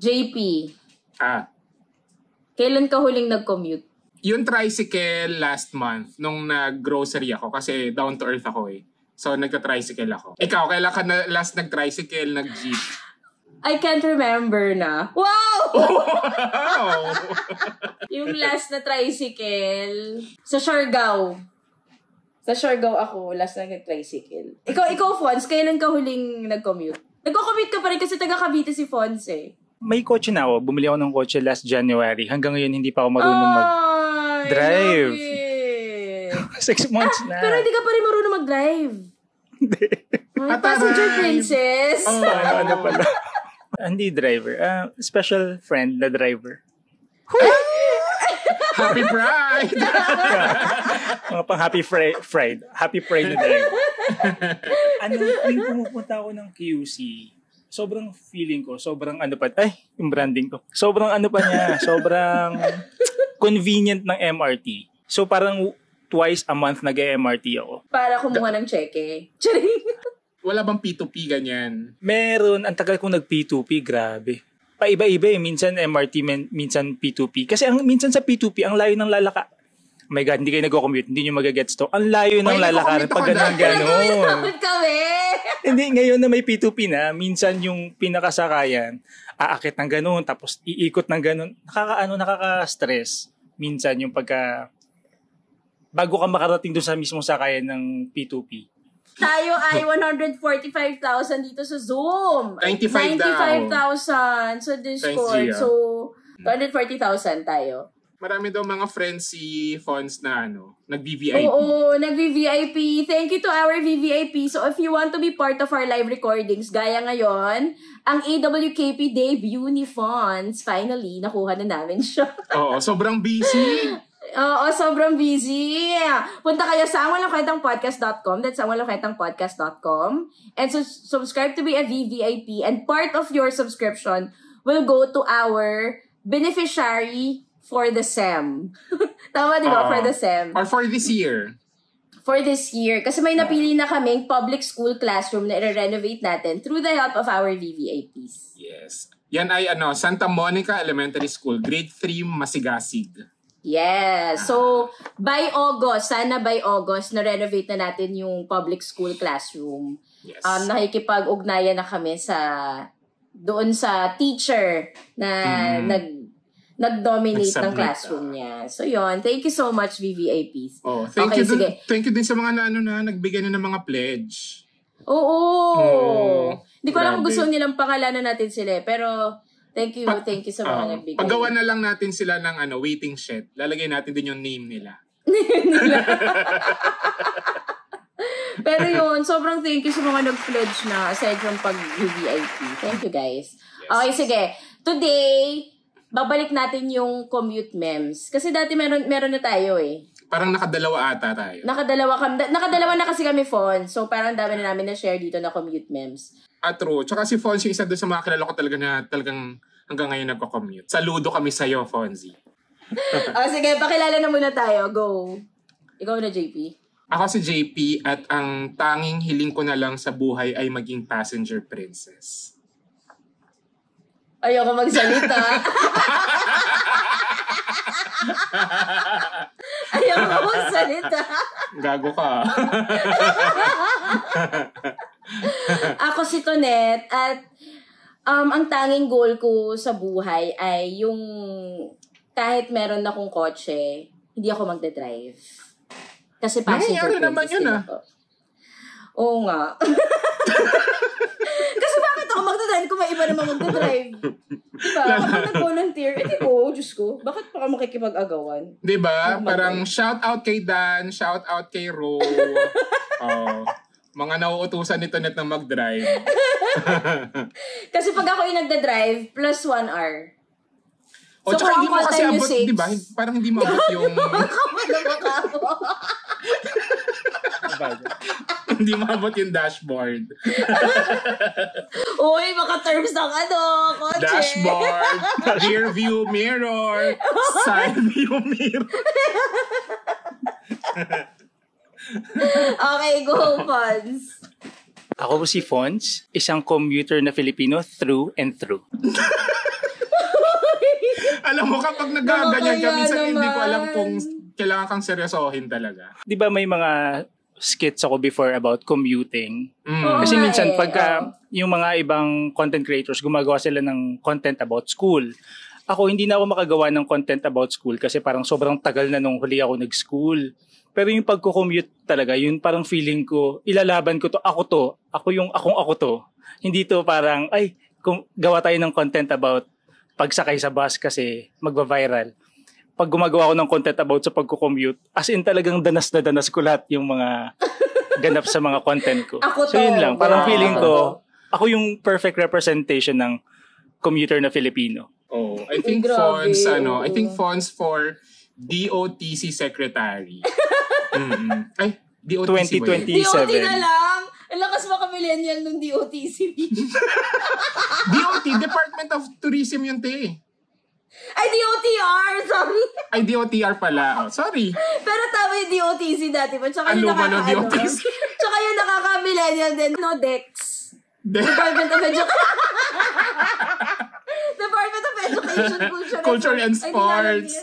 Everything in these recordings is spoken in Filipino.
JP. Kailan ka huling nag-commute? Yung tricycle last month, nung nag-grocery ako, kasi down to earth ako eh. So, nagka-tricycle ako. Ikaw, kailan ka na last nag-tricycle, nag-jeep? I can't remember na. Wow! Wow! Yung last na tricycle, sa Siargao. Sa Siargao ako, last na nag-tricycle. Ikaw, Fons, kailan ka huling nag-commute? Nagko-commute ka pa rin kasi taga Cavite si Fons eh. May kotse na ako. Bumili ako ng kotse last January. Hanggang ngayon, hindi pa ako marunong mag-drive. 6 months na. Pero hindi ka pa rin marunong mag-drive. Hindi. Passenger princess. Ano pala? Hindi driver. Special friend na driver. Happy Pride! Mga pang Happy Pride. Happy Pride na driver. Yung pumupunta ako ng QC, sobrang feeling ko, yung branding ko. Sobrang sobrang convenient ng MRT. So parang twice a month nag-MRT ako. Para kumuha ng cheque. Charing! Wala bang P2P ganyan? Meron. Ang tagal kong nag-P2P, grabe. Paiba-iba eh. Minsan MRT, minsan P2P. Kasi minsan sa P2P, ang layo ng lalaka. Oh my God, hindi kayo nag-commute. Hindi nyo magagets to. Ang layo ng lalakaran pag gano'n. Hindi, ngayon na may P2P na, minsan yung pinakasakayan, aakit ng gano'n, tapos iikot ng gano'n. Nakaka-stress. Minsan yung bago ka makarating doon sa mismong sakayan ng P2P. Tayo ay 145,000 dito sa Zoom. 95,000 sa Discord. So, 240,000 tayo. Marami daw mga friends si Fons na nag-VVIP. Oo, nag-VVIP. Thank you to our VVIP. So, if you want to be part of our live recordings, gaya ngayon, ang AWKP debut ni Fons, finally, nakuha na namin siya. Oo, sobrang busy. Oo, sobrang busy. Punta kayo sa angwalongkwentangpodcast.com. That's angwalongkwentangpodcast.com. And subscribe to be a VVIP. And part of your subscription will go to our beneficiary for the SEM. Tama, di ba? For the SEM. Or for this year. For this year. Kasi may napili na kaming public school classroom na i-renovate natin through the help of our VVIPs. Yes. Yan ay Santa Monica Elementary School, Grade 3, Masigasig. Yes. So, by August, na-renovate na natin yung public school classroom. Yes. Nakikipag-ugnayan na kami doon sa teacher na nag-dominate ng classroom niya. So, yun. Thank you so much, VVIPs. Oh, thank you din sa mga nagbigay na ng mga pledge. Oo. Hindi ko alam kung gusto nilang pangalanan natin sila. Pero, thank you sa mga nagbigay. Paggawa na lang natin sila ng waiting shed. Lalagay natin din yung name nila. Pero yun, sobrang thank you sa mga nag-pledge na aside from pag-VVIP. Thank you, guys. Yes. Okay, sige. Today, babalik natin yung commute memes. Kasi dati meron na tayo eh. Parang nakadalawa ata tayo. Nakadalawa na kasi kami, Fon. So, parang dami na namin na-share dito na commute memes. True. Tsaka si Fonzie, isa doon sa mga kilala ko talagang hanggang ngayon nagko-commute. Saludo kami sa'yo, Fonzie. Sige, pakilala na muna tayo. Go. Ikaw na, JP. Ako si JP at ang tanging hiling ko na lang sa buhay ay maging passenger princess. Ayoko magsalita. Ayoko magsalita. Gago ka. Ako si Tonet at ang tanging goal ko sa buhay ay yung kahit meron akong kotse, hindi ako magdadrive. Kasi passenger princess din ako. Oo nga. Kasi bakit ako magdadrive kung may iba naman magdadrive? Diba? Kapag nag-volunteer, edi ko, Diyos ko, bakit pa ka makikipag-agawan? Diba? Parang shout out kay Dan, shout out kay Ro. Mga nauutusan nito net na mag-drive. Kasi pag ako yung nagda-drive, plus 1 hour. O, so, tsaka hindi mo kasi abot, diba? Parang hindi mo abot yung... Hindi mo abot yung dashboard. Uy, maka-terms ng kotse. Dashboard, rear view mirror, side view mirror. Okay, go, Fons. Ako si Fons, isang commuter na Filipino through and through. Alam mo, kapag nagaganyan ka, minsan naman. hindi ko alam kung kailangan kang seryosohin talaga. Di ba may mga skits ako before about commuting? Oo Kasi nga minsan eh, pagka yung mga ibang content creators gumagawa sila ng content about school. Ako hindi na ako makagawa ng content about school kasi parang sobrang tagal na nung huli ako nag-school. Pero yung pagko-commute talaga, yun parang feeling ko, ilalaban ko to. Ako to. Hindi to parang, ay, kung gawa tayo ng content about pagsakay sa bus kasi magva-viral. Pag gumagawa ako ng content about sa pagko-commute, as in talagang danas na danas ko lahat yung mga ganap sa mga content ko. So yun lang, parang feeling ko, ako yung perfect representation ng commuter na Filipino. Oh, I think fonts for DOTC secretary. Ay, DOTC ba yun? 2027. DOT na lang. Ang lakas mga millennial nung DOTC. DOT, Department of Tourism yun, te. Ay, DOTR! Sorry. Ay, DOTR pala. Oh, sorry. Pero tama yung DOTC dati pa. Tsaka yung DOTC. Tsaka yung nakaka-millennial din. No, DEX. Department of Education. Department of Education, Culture and Sports.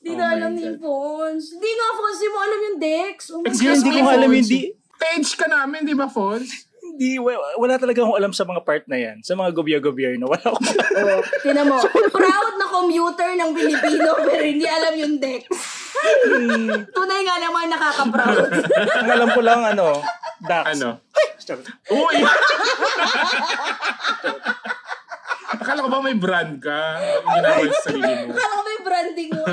Di na alam ni Fons. Di nga, Fons, di mo alam yung DEX. Oh my Excuse God. Hindi ko alam yung Page ka namin, di ba, Fons? Hindi, wala talaga akong alam sa mga part na yan. Sa mga gobyerno, wala akong alam. Tinan mo, proud na commuter ng Pilipino pero hindi alam yung DEX. Tunay nga naman nakaka-proud. Ang alam ko lang, DAX. Ano? Uy! Akala ko ba may brand ka? Ginawa sa sarili mo. Akala ko may branding mo.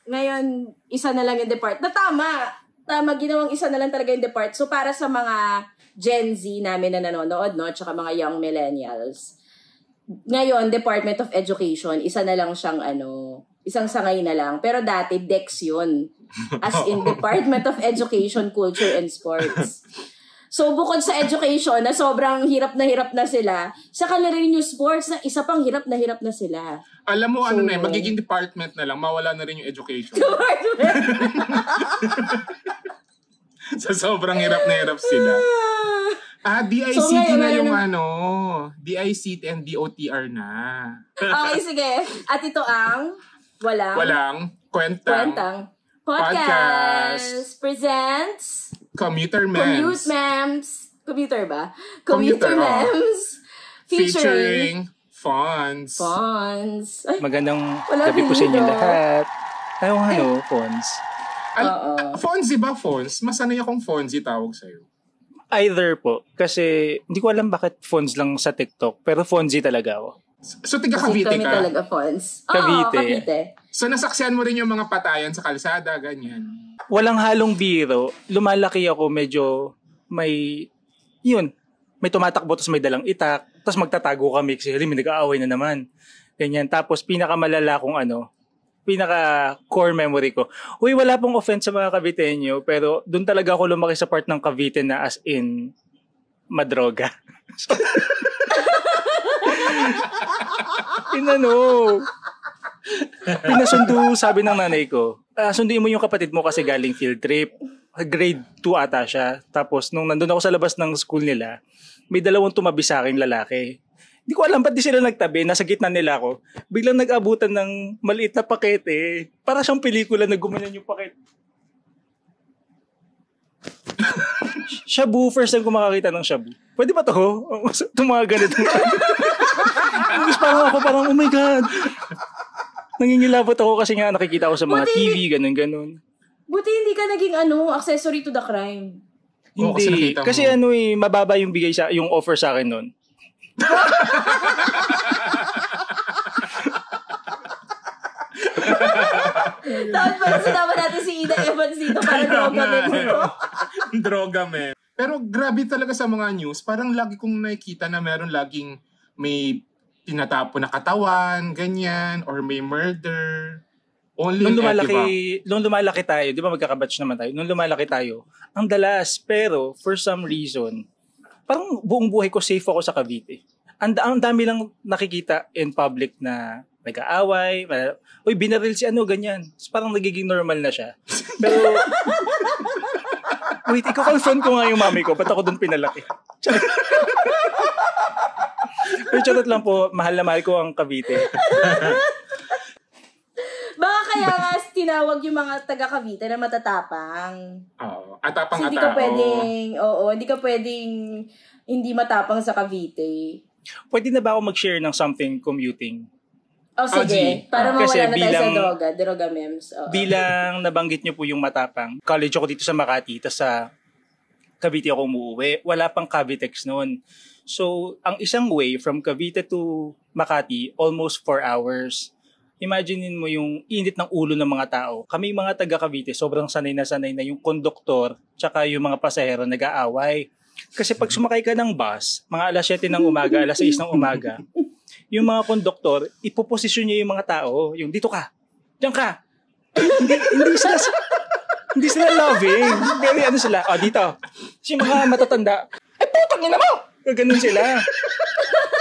Ngayon, isa na lang yung depart. Tama, ginawang isa na lang talaga yung depart. So, para sa mga Gen Z namin na nanonood, no? Tsaka mga young millennials. Ngayon, Department of Education, isa na lang siyang isang sangay na lang. Pero dati, DEX yun. As in Department of Education, Culture and Sports. So, bukod sa education na sobrang hirap na sila, sa kanila rin yung sports na isa pang hirap na sila. Alam mo, magiging department na lang, mawala na rin yung education. Sa sobrang hirap sila. DICT so, na yung DICT and DOTR na. Okay, sige. At ito ang Walang Kwentang Podcast presents Commuter Mems. Commuter ba? Commuter Mems. Featuring Fonz. Ay, magandang gabi po sa inyo lahat. Fonz. Fonz, ba Fonz? Masanay akong Fonzie tawag sa'yo. Either po. Kasi hindi ko alam bakit Fonz lang sa TikTok. Pero Fonzie talaga ako. So, tiga Cavite ka? Kami talaga, Fonz. Cavite. So, nasaksihan mo rin yung mga patayan sa kalsada, ganyan. Walang halong biro. Lumalaki ako medyo may tumatakbo tapos may dalang itak. Tapos magtatago kami kasi may nag-aaway na naman. Ganyan. Tapos pinakamalala kong pinaka-core memory ko. Uy, wala pong offense sa mga Caviteño, pero doon talaga ako lumaki sa part ng Cavite na as in madroga. Pinasundo, sabi ng nanay ko, sunduin mo yung kapatid mo kasi galing field trip. Grade 2 ata siya. Tapos nung nandun ako sa labas ng school nila, may dalawang tumabi sa akin lalaki. Hindi ko alam ba't di sila nagtabi, nasa gitna nila ako. Biglang nag-abutan ng maliit na pakete. Para siyang pelikula na gumanan yung pakete. Shabu, first time ko makakita ng shabu. Pwede ba to? Itong mga ganito. Parang, oh my God. Nangingilabot ako kasi nga nakikita ko sa mga TV, ganun. Buti hindi ka naging accessory to the crime. Hindi. Kasi mababa yung bigay yung offer sa akin nun. Dapat pala sinama natin si Ida Evans dito para droga dito. Droga, man. Pero grabe talaga sa mga news. Parang lagi kong nakikita na meron laging may tinatapo na katawan, ganyan, or may murder. Nung lumalaki tayo, di ba magkakabatch naman tayo? Nung lumalaki tayo, ang dalas, pero for some reason, parang buong buhay ko safe ako sa Cavite. Ang dami lang nakikita in public na nag-aaway, uy, binaril si ganyan. So, parang nagiging normal na siya. Pero, wait, iko-confront ko nga yung mami ko, ba't ako doon pinalaki? Pero charot lang po, mahal na mahal ko ang Cavite. kaya nga tinawag yung mga taga Cavite na matatapang. Oo. Atapang Kasi hindi ka pwedeng hindi matapang sa Cavite. Pwede na ba ako mag-share ng something commuting? Sige. Para Kasi mawala na tayo sa droga memes. Bilang nabanggit niyo po yung matapang, college ako dito sa Makati, tapos sa Cavite ako umuwi. Wala pang Cavitex noon. So, ang isang way from Cavite to Makati, almost 4 hours. Imaginein mo yung init ng ulo ng mga tao. Kami mga taga Cavite, sobrang sanay na yung konduktor tsaka yung mga pasahero nag-aaway. Kasi pag sumakay ka ng bus, mga alas 7 ng umaga, alas 6 ng umaga, yung mga konduktor, ipoposisyon niya yung mga tao. Yung dito ka, diyan ka. Hindi sila loving. Very sila, dito. Kasi yung mga matatanda, putang ina mo! Ganun sila.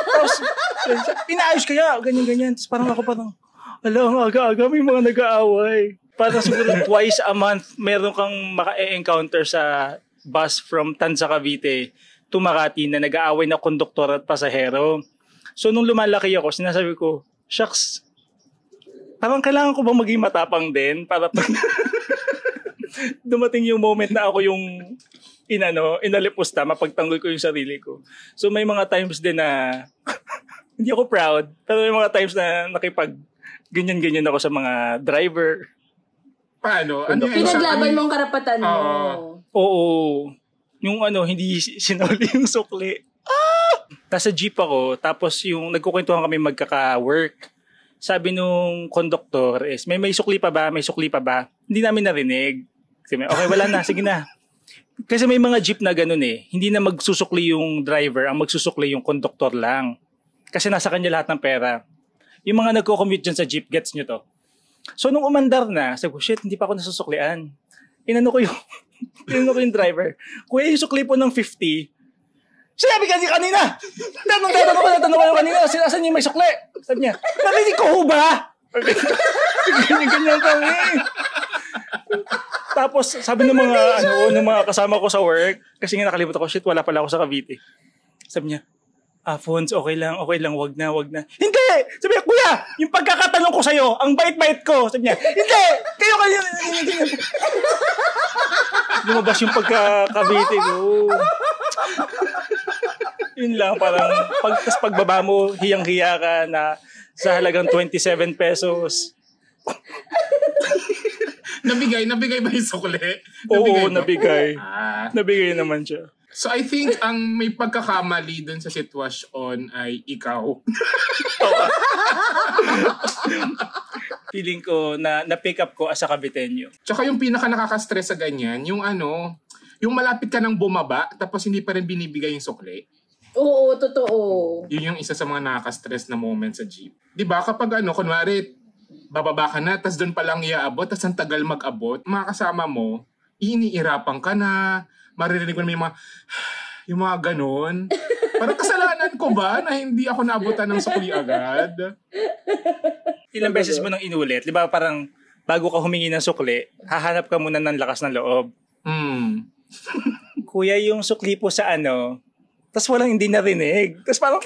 Tapos, pinaayos kaya, ganyan. Tapos parang ako ang aga-aga, may mga nag-aaway. Parang siguro twice a month, meron kang maka-encounter sa bus from Tanza Cavite to Makati na nag-aaway na konduktor at pasahero. So, nung lumalaki ako, sinasabi ko, shucks, parang kailangan ko bang maging matapang din para pag dumating yung moment na ako yung inalipusta, mapagtanggol ko yung sarili ko. So, may mga times din na hindi ako proud, pero may mga times na ganyan-ganyan ako sa mga driver. Paano? Pinaglaban mo ang karapatan mo. Oo. Yung hindi sinuli yung sukli. Nasa jeep ako, tapos yung nagkukwentuhan kami magkaka-work. Sabi nung conductor is, may sukli pa ba? May sukli pa ba? Hindi namin narinig. Sabi, okay, wala na. Sige na. Kasi may mga jeep na ganun hindi na magsusukli yung driver, ang magsusukli yung conductor lang. Kasi nasa kanya lahat ng pera. Yung mga nagko-commute dyan sa jeep, gets nyo to. So nung umandar na, sabi ko, shit, hindi pa ako nasusuklian. Inano ko yung driver. Kuya, yung sukli po ng 50. Sinabi kanina! Tanong ko kanina, sinasan niyo may sukli? Sabi niya, narinig ko ho ba? Ganyan kami. Tapos sabi ng mga kasama ko sa work, kasi nga nakalimutan ko, shit, wala pala ako sa Cavite. Sabi niya, Fons, okay lang, wag na. Hindi! Sabi niya, kuya, yung pagkakatanong ko sa'yo, ang bait-bait ko. Sabi niya, hindi! Kayo. Lumabas yung pagka-Cavite ko. Yun lang, parang pagbaba mo, hiyang-hiya ka na sa halagang 27 pesos. Nabigay ba yung sukli? Oo, nabigay. Nabigay naman siya. So I think ang may pagkakamali dun sa sitwasyon ay ikaw. Feeling ko na-pick up ko as a Caviteño. Tsaka yung pinaka nakaka-stress sa ganyan, yung malapit ka nang bumaba tapos hindi pa rin binibigay yung sukli. Oo, totoo. Yun yung isa sa mga nakaka-stress na moment sa jeep. 'Di ba kapag kunwari bababa ka na, tas doon pa lang iaabot, tas ang tagal mag-abot, mga kasama mo, iniirapan ka na, maririnig mo naman yung mga ganun. Parang kasalanan ko ba na hindi ako naabutan ng sukli agad? Ilang beses mo nang inulit, di ba parang bago ka humingi ng sukli, hahanap ka muna ng lakas ng loob. Kuya, yung sukli po sa tas walang hindi narinig. Tas parang,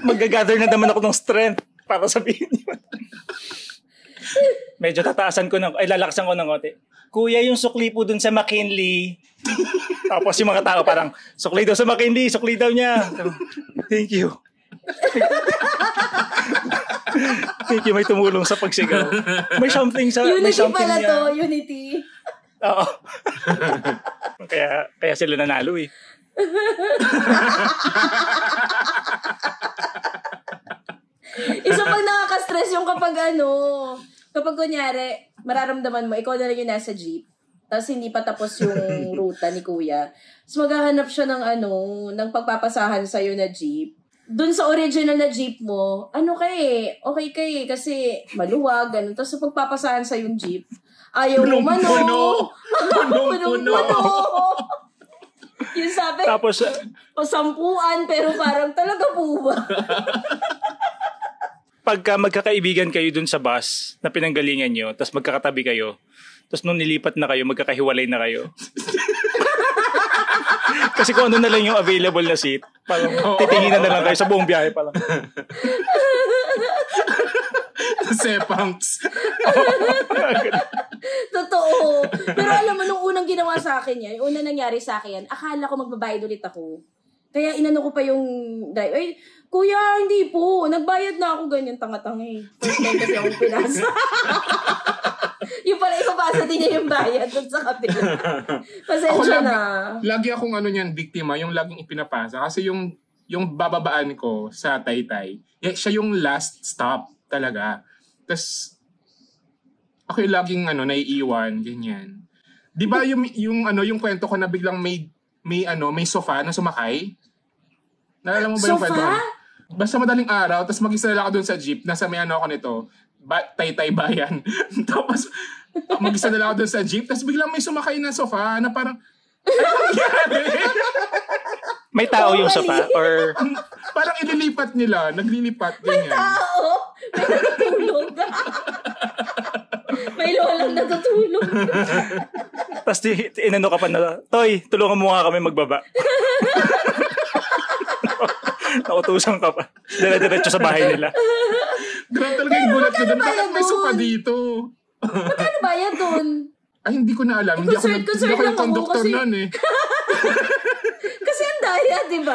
mag-gather na naman ako ng strength para sabihin yun. Medyo lalakasan ko ng konti. Kuya, yung sukli po dun sa McKinley. Tapos yung mga tao parang, sukli daw sa McKinley, sukli daw niya. Thank you. Thank you, may tumulong sa pagsigaw. May something Unity pala to, Unity. Oo. Kaya sila nanalo eh. Isa pag nakaka-stress yung kapag kunyari, mararamdaman mo, ikaw na lang yung nasa jeep, tapos hindi pa tapos yung ruta ni kuya. Tapos maghahanap siya ng pagpapasahan sa'yo na jeep. Doon sa original na jeep mo, okay kasi maluwag, ganun. Tapos sa pagpapasahan sa yung jeep, ayaw mo punong-puno. Yung sabi, tapos, sampuan, pero parang talaga po ba? Pagka magkakaibigan kayo dun sa bus na pinanggalingan nyo, tapos magkakatabi kayo, tapos nung nilipat na kayo, magkakahiwalay na kayo. Kasi kung ano na lang yung available na seat, parang titinginan na lang kayo sa buong biyahe. Sepangs. Totoo. Pero alam mo, nung unang ginawa sa akin yan, yung unang nangyari sa akin yan, akala ko magbabayad ulit ako. Kaya inano ko pa yung drive. Ay, kuya, hindi po. Nagbayad na ako ganyan. Tanga-tanga eh. First time kasi akong pinasa. Yung pala, ipapasa din niya yung bayad dun sa kapila. Pasensya na. Lagi akong biktima, yung laging ipinapasa. Kasi yung bababaan ko sa Taytay, siya yung last stop talaga. Tapos, ako yung laging naiiwan, ganyan. Di ba yung kwento ko na biglang may sofa na sumakay? Naalala mo ba yung kwento? Basta madaling araw, tapos mag-isa na lang ako dun sa jeep, nasa may ako nito, Taytay Bayan. Tapos, mag-isa na lang ako dun sa jeep, tapos biglang may sumakay na sofa na parang, may tao yung sofa or parang inilipat nila, naglilipat ganyan. May tao, may natutulog. May lolang natutulog. tapos inano ka pa na, Toy, tulungan mo nga kami magbaba. Nautusan ka pa. Dire-diretso sa bahay nila. Grabe talaga yung gulat ko doon. Bakit may sofa dito? Magkano bayad doon? Ay, hindi ko na alam. Hindi ako yung conductor nun eh. Kasi ang daya, di ba?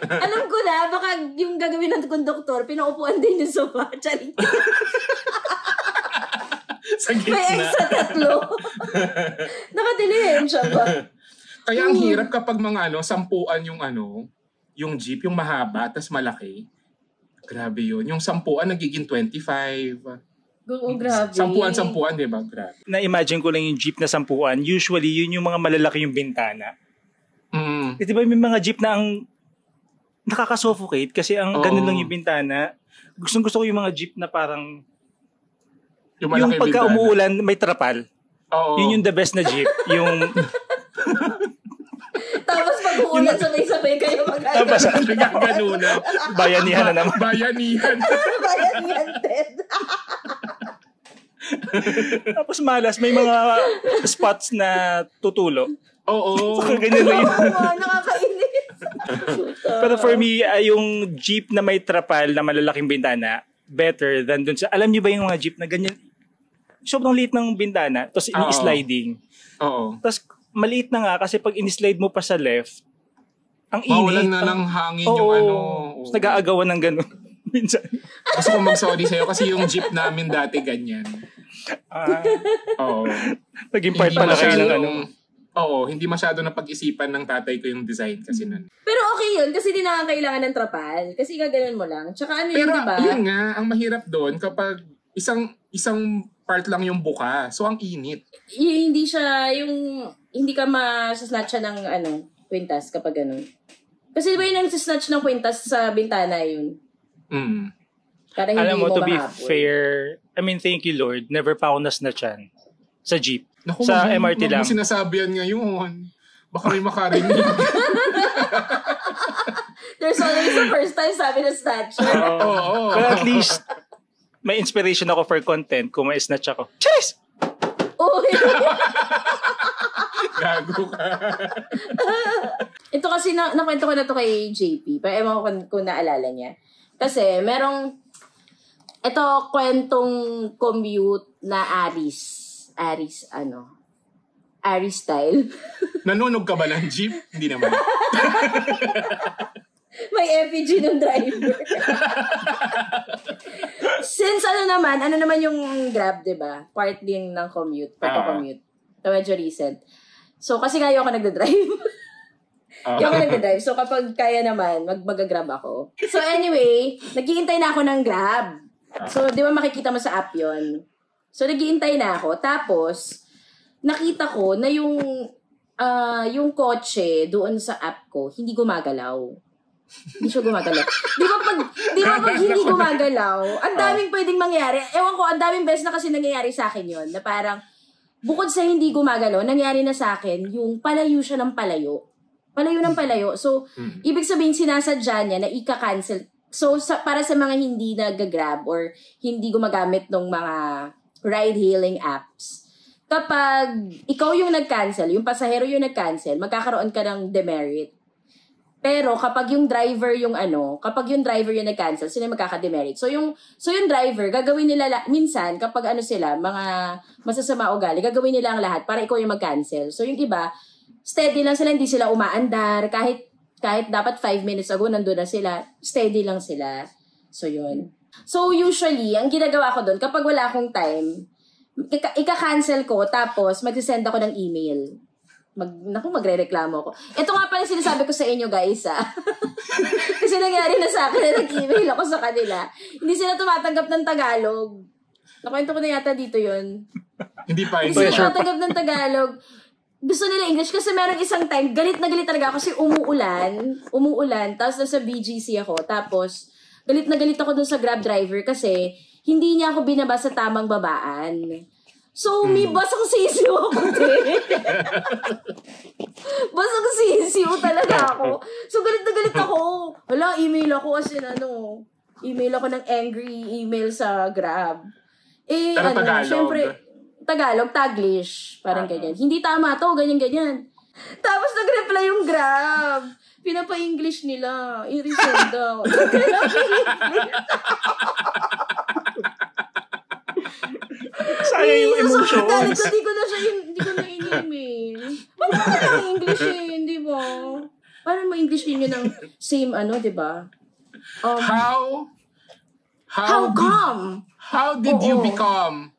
Alam ko na, baka yung gagawin ng conductor, pinaupuan din yung sofa. Charing. Sa gitna. May extra 3. Nakadilihin siya ba? Kaya ang hirap kapag mga sampuan yung jeep, yung mahaba, tas malaki. Grabe yun. Yung sampuan nagiging 25. Oo, grabe. Sampuan, di ba? Grabe. Na-imagine ko lang yung jeep na sampuan. Usually, yun yung mga malalaki yung bintana. Di ba may mga jeep na ang nakaka-suffocate kasi ang ganun lang yung bintana. Gusto ko yung mga jeep na parang yung pagka umuulan, may trapal. Oo. Yun yung the best na jeep. Yung Tapos pag uulan, sabay-sabay kayo Nagaganunan. bayanihan na naman. Bayanihan. Bayanihan, Ted. Tapos malas, may mga spots na tutulo. Oo. So, ganyan lang yun. Oo, nakakainis. Pero for me, yung jeep na may trapal na malalaking bintana, better than dun sa, alam niyo ba yung mga jeep na ganyan, sobrang liit ng bintana, tapos ini-sliding. Oo. Tapos maliit na nga kasi pag in-slide mo pa sa left, ang init. Mawalan na ng hangin yung Tapos nag-aagawan ng gano'n. Minsan. Gusto ko mag-sorry sa'yo kasi yung jeep namin dati ganyan. Oo. Naging part pala kayo ng Oo, hindi masyado na pag-isipan ng tatay ko yung design kasi nun. Pero okay yun, kasi di nakakailangan ng trapal. Kasi gaganon mo lang. Tsaka Pero yun, diba? yun nga, ang mahirap doon kapag isang part lang yung buka. So, ang init. Hindi siya, hindi ka masasnatch siya ng, kwintas kapag ganun. Kasi di ba yun ang snatch ng kwintas sa bintana yun? Para hindi alam mo, to be mahabol. fair, thank you Lord, never pa ako nasnatchan sa jeep. Naku, sa MRT lang. Huwag mo sinasabi yan ngayon. Baka may makarinig. There's always the first time sabi ng snatcher. But at least, may inspiration ako for content kung may snatch ako. Cheers! Uy! Gago ka. Ito kasi, nakwento ko na to kay JP. Pero ewan ko kung naalala niya. Kasi, ito, kwentong commute na Aris style. Nanunog ka ba ng jeep? Hindi naman. May effigy ng driver. Since ano naman yung Grab, diba? Part din ng commute, pagpa-commute. So, medyo recent. So, kasi nga ako nagda-drive. Yung ako nagda-drive. So, kapag kaya naman, mag-grab ako. So, anyway, naghihintay na ako ng Grab. So, di ba makikita mo sa app yon. So, naghihintay na ako. Tapos, nakita ko na yung kotse doon sa app ko, hindi gumagalaw. Hindi siya gumagalaw. Di ba pag hindi gumagalaw, ang daming pwedeng mangyari. Ewan ko, ang daming beses na kasi nangyayari sa akin yon na parang, bukod sa hindi gumagalaw, nangyari na sa akin, yung palayo siya ng palayo. Palayo ng palayo. So, ibig sabihin, sinasadya niya na ika-cancel. So, para sa mga hindi nag-grab or hindi gumagamit ng mga ride-hailing apps, kapag ikaw yung nag-cancel, yung pasahero yung nag-cancel, magkakaroon ka ng demerit. Pero kapag yung driver yung nag-cancel, sila yung magkaka-demerit. So yung driver, gagawin nila, minsan, kapag sila, mga masasama ugali, gagawin nila ang lahat para ikaw yung mag-cancel. So yung iba, steady lang sila, hindi sila umaandar, kahit dapat 5 minutes ago, nandun na sila, steady lang sila. So yun. So usually, ang ginagawa ko doon, kapag wala akong time, ika-cancel ko, tapos magsisend ako ng email. Magre-reklamo ako. Ito nga pala sinasabi ko sa inyo, guys, Kasi nangyari na sa akin na nag-email ako sa kanila. Hindi sila tumatanggap ng Tagalog. Nakwento ko na yata dito yun. Hindi pa. Hindi sila tumatanggap ng Tagalog. Gusto nila English kasi merong isang time, galit na galit talaga ako kasi umuulan, tapos nasa BGC ako, tapos galit na galit ako dun sa Grab driver kasi hindi niya ako binaba sa tamang babaan. So, may basang sisiw ako din. Basang sisiw talaga ako. So, galit na galit ako. Wala, email ako kasi email ako ng angry email sa Grab. Pero Tagalog. Syempre, Tagalog, Taglish. Parang ganyan. Hindi tama to, ganyan-ganyan. Tapos nag-reply yung Grab. Pinapa-English nila. I-resend daw. Sayang yung emotions. Hindi ko na in-email. Paano ka lang English di ba? Paano mo English yun ng same di ba? How come? How did you become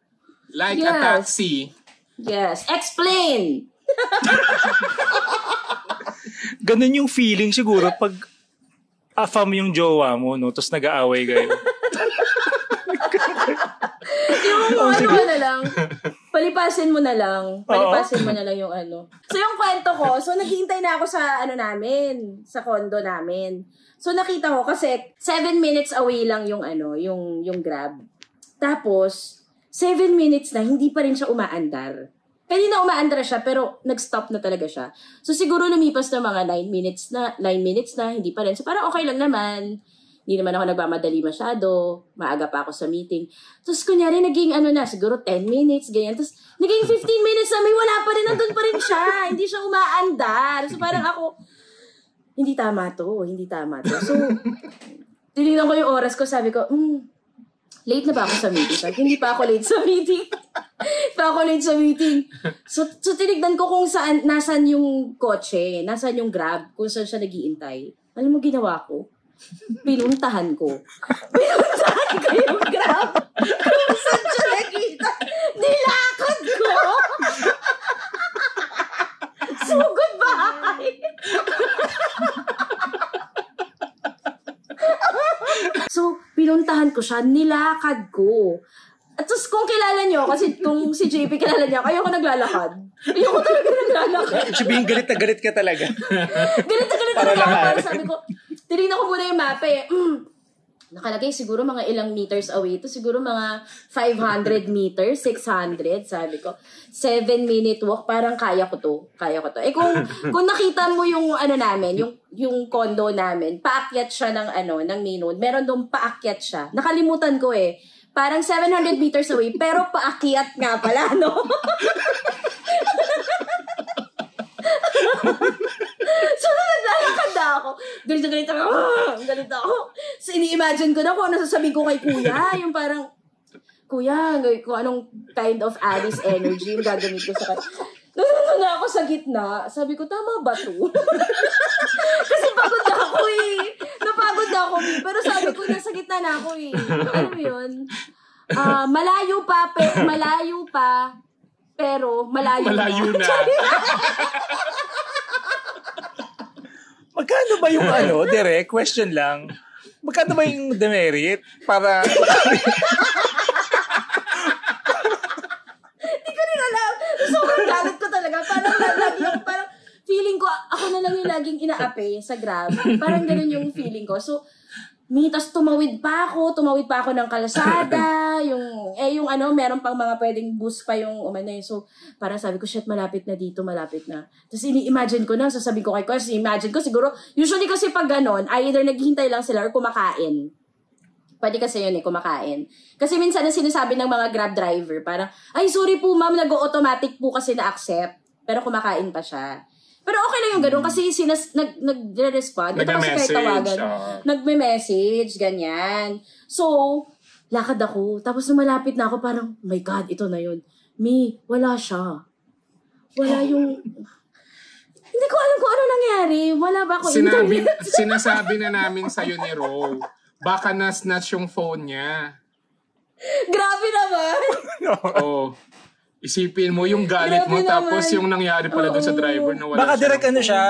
like a taxi? Yes. Explain! Ganun yung feeling siguro pag afam yung jowa mo, no? Tapos nag-aaway kayo. Yung na lang, palipasin mo na lang yung So yung kwento ko, so naghihintay na ako sa sa condo namin. So nakita ko kasi 7 minutes away lang yung Grab. Tapos 7 minutes na hindi pa rin siya umaandar. Kanina umaandar siya pero nag-stop na talaga siya. So siguro lumipas na mga 9 minutes na hindi pa rin. So parang okay lang naman. Hindi naman ako nagmamadali masyado. Maaga pa ako sa meeting. Tapos kunyari, naging siguro 10 minutes, ganyan. Tapos naging 15 minutes na may wala pa rin, nandun pa rin siya. Hindi siya umaandar. So parang ako, hindi tama to. So, tinignan ko yung oras ko, sabi ko, late na ba ako sa meeting? Sabi, hindi pa ako late sa meeting. So tinignan ko kung nasan yung kotse, nasan yung Grab, kung saan siya nag-iintay. Alam mo ginawa ko? Pinuntahan ko yung Grab kung saan siya nakita. Nilakad ko. So, goodbye. So, pinuntahan ko siya. Nilakad ko. At tapos kung kilala nyo, kasi kung si JP kilala niya, ayoko naglalakad. Ayoko talaga naglalakad. Sabihin, galit na galit ka talaga. Galit na galit talaga ako. Para sabi ko, tinignan ko muna yung mapa nakalagay siguro mga ilang meters away. Ito siguro mga 500 meters, 600. Sabi ko, 7-minute walk, parang kaya ko to. Kung nakita mo yung namin, yung condo namin, paakyat siya ng main road. Meron doon paakyat siya. Nakalimutan ko Parang 700 meters away, pero paakyat nga pala, no? So, naglalakad na ako. Galit ako. So, ini-imagine ko na kung ano sasabihin ko kay kuya. Yung parang, kuya, kung anong kind of Alice energy yung gagamit ko sa kanya. Nandun na ako sa gitna. Sabi ko, tama ba to? Kasi pagod na ako Napagod na ako Pero sabi ko, nasa gitna na ako Alam mo yun? Malayo pa, pero malayo na. Magkano ba yung direct? Question lang. Magkano ba yung demerit? Para... Hindi ko rin alam. Sobrang galit ko talaga. Parang feeling ko, ako na lang yung laging inaapi sa Grab. Parang ganun yung feeling ko. So, tas tumawid pa ako ng kalsada, meron pang mga pwedeng bus pa yung So, parang sabi ko, shit, malapit na dito. Tapos ini-imagine ko na, sasabihin ko kay Kasi imagine ko siguro, usually kasi pag ganon, either naghihintay lang sila or kumakain. Pwede kasi yun kumakain. Kasi minsan na sinasabi ng mga Grab driver, parang, ay, sorry po ma'am, nag-automatic po kasi na-accept. Pero kumakain pa siya. Pero okay lang yung ganun kasi nag-respond. Ito kasi kahit tawagan. Nagme-message, ganyan. So, lakad ako. Tapos nung malapit na ako, parang, oh my God, ito na yun. Wala siya. Wala yung... Hindi ko alam kung ano nangyari. Wala ba ako internet? Sinasabi na namin sa'yo ni Ro, baka na-snatch yung phone niya. Grabe naman. Oo. Isipin mo yung galit mo, tapos yung nangyari pala doon sa driver na wala baka siya. Baka direct siya,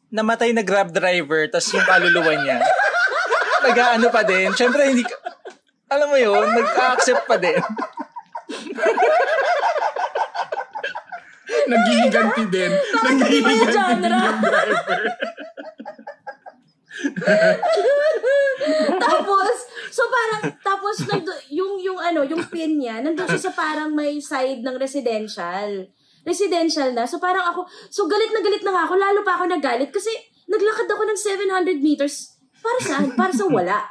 namatay na Grab driver, tapos yung kaluluwa niya, nag-ano pa din. Siyempre, hindi, alam mo yun, nag-accept pa din. Naghihiganti din. Naghihiganti din yung driver. tapos yung pin niya, nandun siya sa parang may side ng residential na. So parang ako, galit na nga ako, lalo pa ako nagalit kasi naglakad ako ng 700 meters. Para saan? Para sa wala.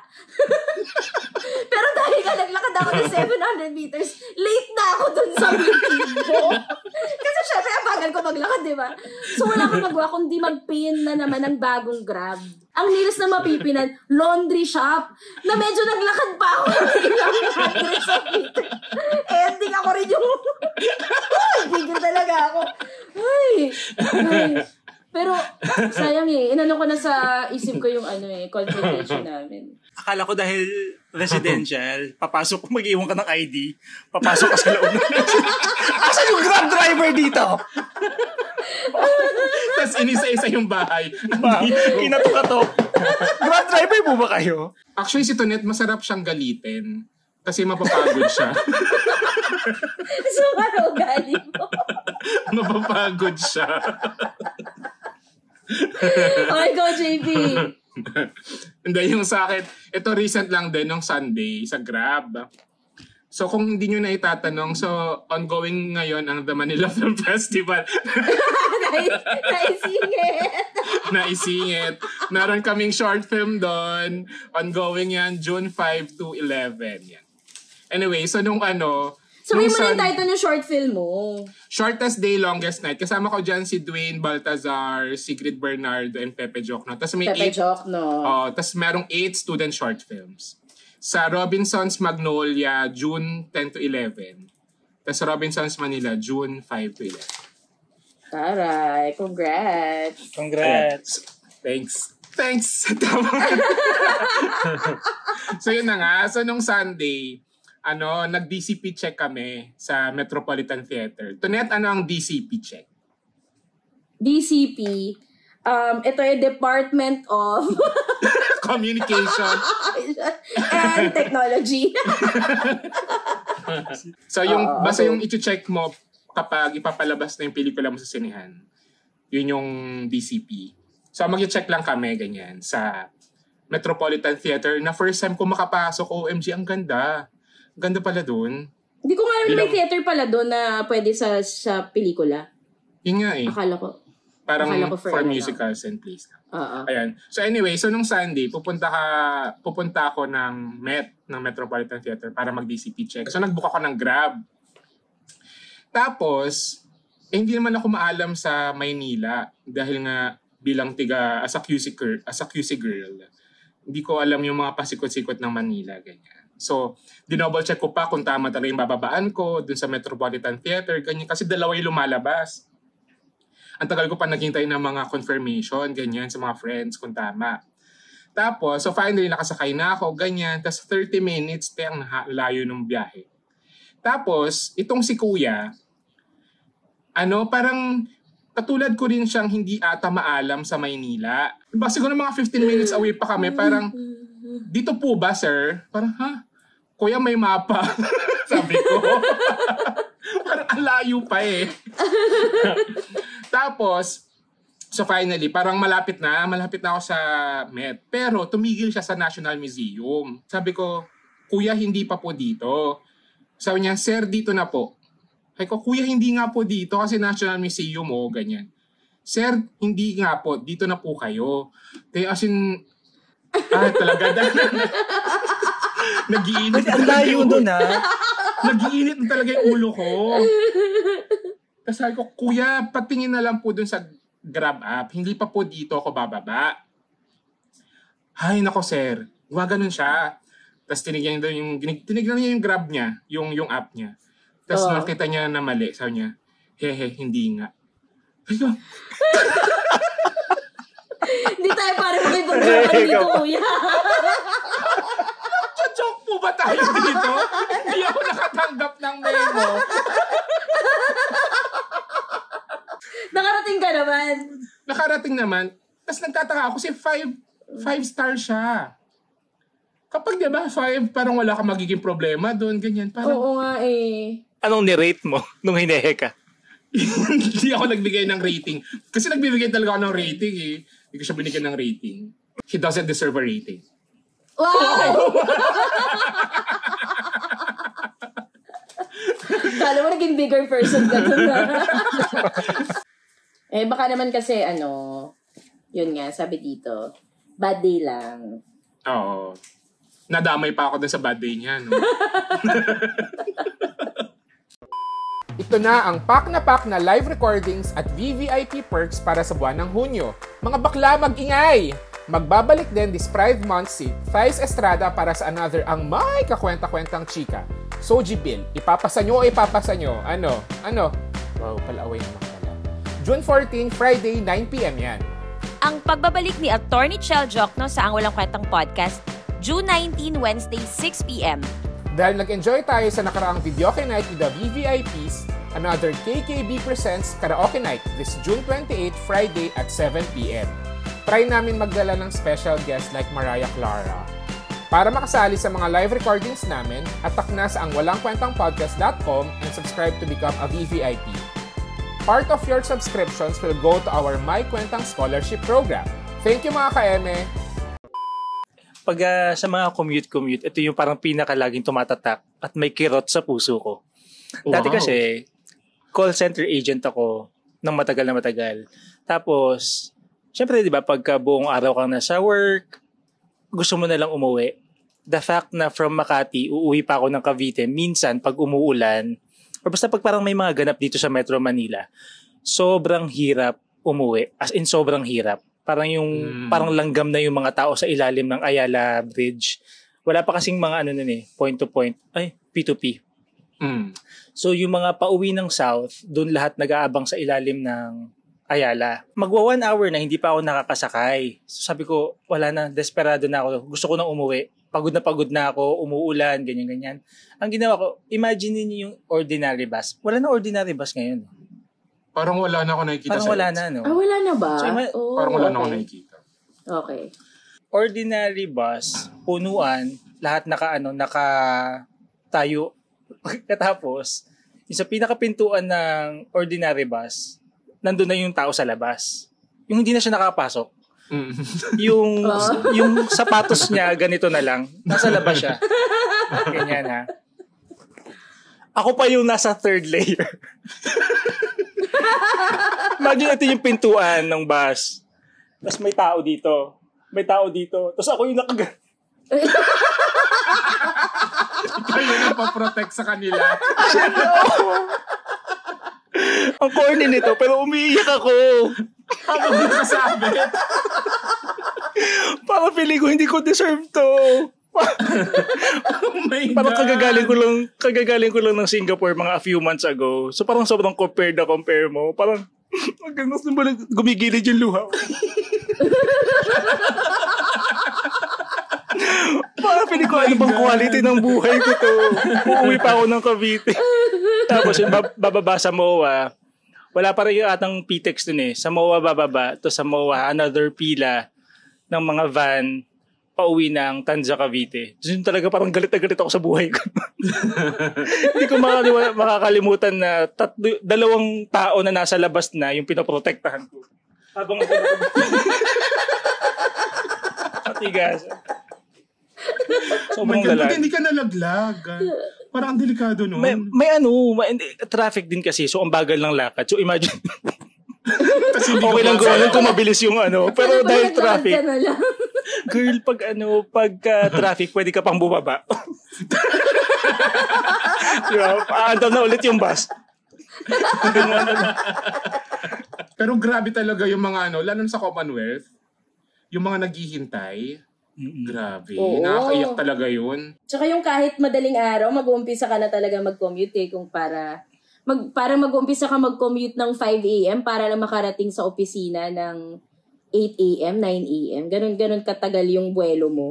Pero dahil nga naglakad ako ng 700 meters, late na ako dun sa meeting ko. Kasi syempre, ang bagal ko maglakad, di ba? So wala akong magawa kundi mag-pin na naman ng bagong Grab. Ang nilis na mapipinan, laundry shop, na medyo naglakad pa ako ng ilang hundreds of meters. Ending ako rin yung... Bigil talaga ako. Ay. Pero, sayang inano ko na sa isip ko yung confrontation namin. Akala ko dahil residential, papasok, mag-iwan ka ng ID, papasok ka sa loob ng asan yung Grab driver dito? Tapos inisa-isa yung bahay. Kinatok-katok. Grab driver po ba kayo? Actually, si Tonet, masarap siyang galitin. Kasi mapapagod siya. So, ano ugali mo? Mapapagod siya. Okay, go, JP. Hindi, yung sa akin, ito recent lang din, nung Sunday, sa Grab. So, kung hindi nyo na itatanong, so, ongoing ngayon ang The Manila Film Festival. Naisingit. Meron kaming short film doon. Ongoing yan, June 5 to 11. Yan. Anyway, so nung sabihin mo na yung title ng short film mo. Shortest Day, Longest Night. Kasama ko dyan si Dwayne Baltazar, Sigrid Bernardo, and Pepe Jocno. Tapos may tapos merong 8 student short films. Sa Robinsons Magnolia, June 10 to 11. Tapos sa Robinsons Manila, June 5 to 11. Taray, congrats. Thanks. So yun na nga. So nung Sunday, nag-DCP check kami sa Metropolitan Theater. Tonet, ano ang DCP check? DCP, ito yung Department of Communication and Technology. So basta yung i-check mo kapag ipapalabas na yung pelikula mo sa sinehan. Yun yung DCP. So mag-check lang kami ganyan sa Metropolitan Theater na first time ko makapasok. OMG, ang ganda. Ganda pala doon. Hindi ko nga may theater pala doon na pwede sa pelikula. Yun nga eh. Akala ko. Parang for musicals and plays. Ayan. So anyway, so nung Sunday, pupunta ako ng Metropolitan Theater para mag-DCP check. So nag-book ako ng Grab. Tapos, hindi naman ako maalam sa Maynila dahil nga bilang as a QC girl, hindi ko alam yung mga pasikot-sikot ng Manila, ganyan. So, dinouble check ko pa kung tama talaga yung bababaan ko dun sa Metropolitan Theater, ganyan. Kasi dalawa yung lumalabas. Ang tagal ko pa naghintay ng mga confirmation, ganyan, sa mga friends kung tama. Tapos, so finally, nakasakay na ako, ganyan. Tapos 30 minutes, ang layo ng biyahe. Tapos, itong si Kuya, parang katulad ko rin siyang hindi ata maalam sa Maynila. Diba, siguro mga 15 minutes away pa kami, parang, dito po ba, sir? Parang, Kuya, may mapa. Sabi ko. Parang alayo pa eh. Tapos, so finally, parang malapit na ako sa Met. Pero tumigil siya sa National Museum. Sabi ko, Kuya, hindi pa po dito. Sabi niya, sir, dito na po. Sabi ko, Kuya, hindi nga po dito kasi National Museum ganyan. Sir, hindi nga po, dito na po kayo. Kaya as in, talaga. Nag-iinit. Ang layo doon Nag-iinit na talaga yung ulo ko. Tapos sabi ko, kuya, patingin na lang po dun sa Grab app. Hindi pa po dito ako bababa. Hay, nako sir. Gumaganon siya. Tapos tinignan niya yung Grab niya, yung app niya. Tapos nakita niya na mali. Sabi niya, hehe, hindi nga. Sabi ko, Hindi tayo parang makipag-joke dito, kuya. joke po ba tayo dito? Hindi ako nakatanggap ng memo. Nakarating ka naman. Nakarating naman. Tapos nagtataka ako kasi 5-star siya. Kapag diba 5, parang wala ka magiging problema doon, ganyan. Parang, Oo nga eh. Anong ni-rate mo nung hinehe ka? hindi ako nagbigay ng rating. Kasi nagbibigay talaga ako ng rating eh. Hindi ko siya binigyan ng rating. He doesn't deserve a rating. Wow! Kala mo naging bigger person ka doon na. Baka naman kasi yun nga, sabi dito, bad day lang. Oo. Nadamay pa ako dun sa bad day niya, no? Ito na ang pack na live recordings at VVIP perks para sa buwan ng Hunyo. Mga bakla, mag-ingay! Magbabalik din this Pride Month si Thais Estrada para sa another ang may kakwenta-kwentang chika. Soji Bill, ipapasa nyo o ipapasa nyo? Ano? Wow, palaaway naman pala. June 14, Friday, 9pm yan. Ang pagbabalik ni Attorney Chel Jokno sa Ang Walang Kwentang Podcast, June 19, Wednesday, 6pm. Dahil nag-enjoy tayo sa nakaraang videoke night with the VVIPs, another KKB Presents Karaoke Night this June 28, Friday at 7pm. Try namin magdala ng special guests like Mariah Clara. Para makasali sa mga live recordings namin, atak na sa angwalangkwentangpodcast.com and subscribe to become a VVIP. Part of your subscriptions will go to our My Kwentang Scholarship Program. Thank you mga ka-eme! Pag sa mga commute, ito yung parang pinakalaging tumatatak at may kirot sa puso ko. Dati kasi, call center agent ako ng matagal na matagal. Tapos, syempre, di ba, pagka buong araw kang nasa work, gusto mo na lang umuwi. The fact na from Makati, uuwi pa ako ng Cavite, minsan pag umuulan, o basta pag parang may mga ganap dito sa Metro Manila, sobrang hirap umuwi. As in, sobrang hirap. Parang parang langgam na yung mga tao sa ilalim ng Ayala Bridge. Wala pa kasing mga point to point. Ay, P2P. So yung mga pauwi ng South, doon lahat nag-aabang sa ilalim ng Ayala. Magwa 1 hour na hindi pa ako nakakasakay. So sabi ko, wala na, desperado na ako. Gusto ko nang umuwi. Pagod na ako, umuulan, ganyan-ganyan. Ang ginawa ko, imagine niyo yung ordinary bus. Wala na ordinary bus ngayon. Parang wala na ako nakikita parang wala na, no? Wala na ba? So, parang wala na ako nakikita. Okay. Ordinary bus, punuan, lahat naka tayo. Katapos, yung sa pinakapintuan ng ordinary bus, nandun na yung tao sa labas. Yung hindi na siya nakapasok. Yung sapatos niya, ganito na lang. Nasa labas siya. Ganyan ha. Ako pa yung nasa third layer. Imagine ito yung pintuan ng bus. Tapos may tao dito. Tapos ako yung Ikaw yung nagpa-protect sa kanila. Ang corny nito, pero umiiyak ako. Habang hindi kasabit. Parang feeling ko hindi ko deserve to. Oh my God. Parang kagagaling ko lang ng Singapore mga a few months ago. So parang sobrang compare mo. Parang hanggang gumigilid yung luha. Parang feeling ko ano bang quality ng buhay ko to. Uuwi pa ako ng Cavite. Tapos yung bababa sa MOA, wala pa rin yung atang PTEX dun eh. Sa MOA bababa, to sa MOA, another pila ng mga van pauwi ng Tanza Cavite. So yun talaga parang galit na galit ako sa buhay ko. Hindi ko makakalimutan na 2 tao na nasa labas na yung pinoprotektahan ko. Habang ako matigas. Sobrang lalag. Hindi ka nalaglag. Parang ang delikado nun. May traffic din kasi. So ang bagal ng lakad. So imagine. Okay lang kung mabilis yung pero dahil traffic. Girl, pagka traffic, pwede ka pang bumaba. Diba? Paandam na ulit yung bus. Pero grabe talaga yung mga lalo na sa Commonwealth, yung mga naghihintay. Grabe. Oo. Nakakaiyak talaga yun. Tsaka yung kahit madaling araw, mag-uumpisa ka na talaga mag-commute kung para mag-uumpisa ka mag-commute ng 5 a.m. para lang makarating sa opisina ng 8 a.m., 9 a.m. Ganun katagal yung buwelo mo.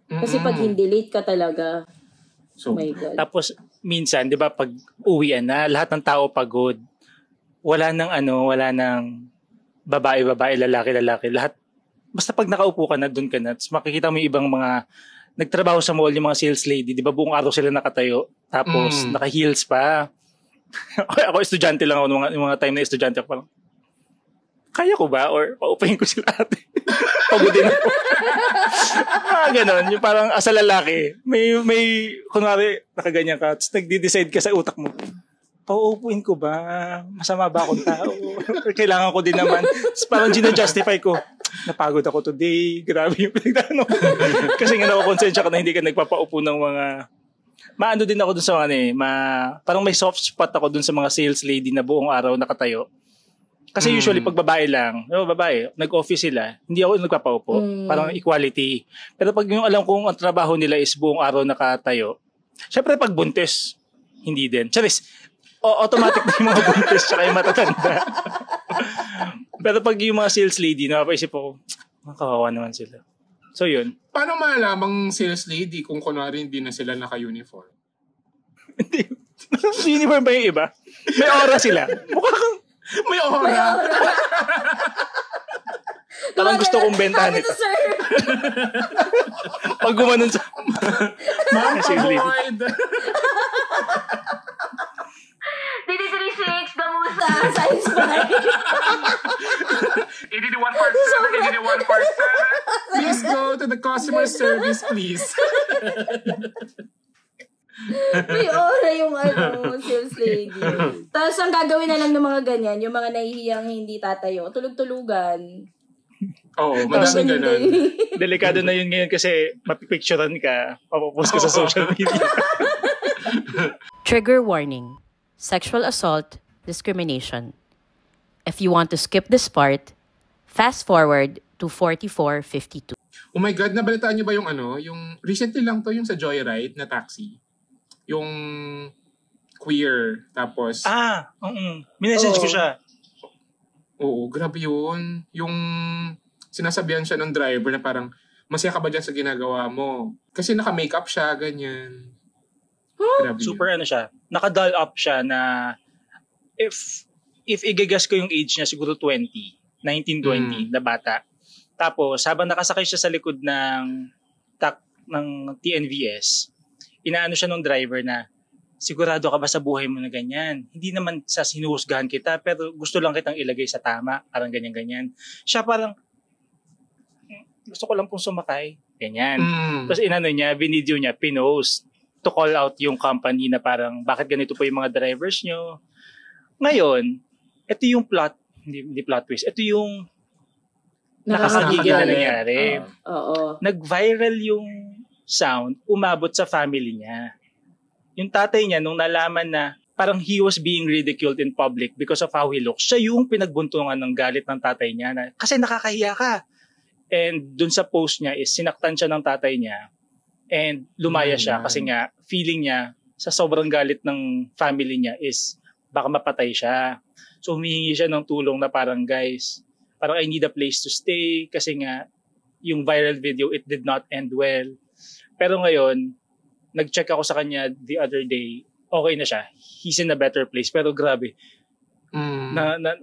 Kasi pag hindi late ka talaga, so, oh my God. Tapos, minsan, di ba, pag uwian na, lahat ng tao pagod. Wala nang babae, lalaki. Lahat, basta pag nakaupo ka na, doon ka na, tapos makikita mo yung ibang mga nagtrabaho sa mall, yung mga sales lady, di ba, buong araw sila nakatayo. Tapos, naka-heels pa. Ako, estudyante lang ako, yung mga time na estudyante ako, parang, kaya ko ba? Or paupahin ko sila ate? Pagodin ako. Ganon. Yung parang as a lalaki, may kunwari, nakaganyan ka, tapos nagdi-decide ka sa utak mo, pauupuin ko ba? Masama ba akong tao? Or kailangan ko din naman. Tapos parang gina-justify ko, napagod ako today, grabe yung pinagdano. Kasi nga nakukonsensya ka na hindi ka nagpapaupo ng mga... Maano din ako dun sa parang may soft spot ako dun sa mga sales lady na buong araw nakatayo. Kasi usually pag babae lang, nag-office sila, hindi ako nagpapaupo. Parang equality. Pero pag yung alam kong ang trabaho nila is buong araw nakatayo, syempre pag buntis, hindi din. Charis, automatic na yung mga buntis tsaka yung matatanda. Pero pag yung mga sales lady, napapaisip ako, kawawa naman sila. So yun. Paano malamang sales lady kung kunwari hindi na sila naka-uniform? Hindi. Uniform ba yung iba? May aura sila. Mukhang may aura. Parang gusto kong bentahan ito. Pag gumanon sa... Ma'am, avoid. DD36, Gamusa, Science Park. EDD 147, EDD 147. Please go to the customer service, please. May aura yung sales lady. Tapos ang gagawin na lang ng mga ganyan, yung mga nahihiyang hindi tatayo, tulog-tulugan. Oo, madami ganun. Delikado na yun ngayon kasi mapipicturean ka, mapopost ka sa social media. Trigger warning. Sexual assault, discrimination. If you want to skip this part, fast forward to 44:52. Oh my God, nabalitaan niyo ba yung recently lang to, yung sa Joyride na taxi? Yung queer, tapos... Minessage ko siya. Oo, grabe yun. Yung sinasabihan siya ng driver na parang, masaya ka ba dyan sa ginagawa mo? Kasi naka-makeup siya, ganyan. Grabe Super yun. siya. Naka-doll up siya na if igagas ko yung age niya, siguro 19-20 na bata. Tapos, habang nakasakay siya sa likod ng TNVS, inaano siya ng driver na, sigurado ka ba sa buhay mo na ganyan? Hindi naman sa sinuhusgahan kita, pero gusto lang kitang ilagay sa tama. Parang ganyan-ganyan. Siya parang, gusto ko lang pong sumakay. Ganyan. Tapos binidyo niya, pinost to call out yung company na parang, bakit ganito po yung mga drivers nyo? Ngayon, ito yung hindi plot twist. Ito yung nakakagigil na nangyari. Nag-viral yung sound, umabot sa family niya. Yung tatay niya, nung nalaman na parang he was being ridiculed in public because of how he looks, siya yung pinagbuntungan ng galit ng tatay niya na, kasi nakakahiya ka. And dun sa post niya is sinaktan siya ng tatay niya and lumaya siya kasi nga feeling niya sa sobrang galit ng family niya is baka mapatay siya. So humihingi siya ng tulong na parang, guys, parang I need a place to stay kasi nga yung viral video, it did not end well. Pero ngayon, nag-check ako sa kanya the other day, okay na siya. He's in a better place. Pero grabe,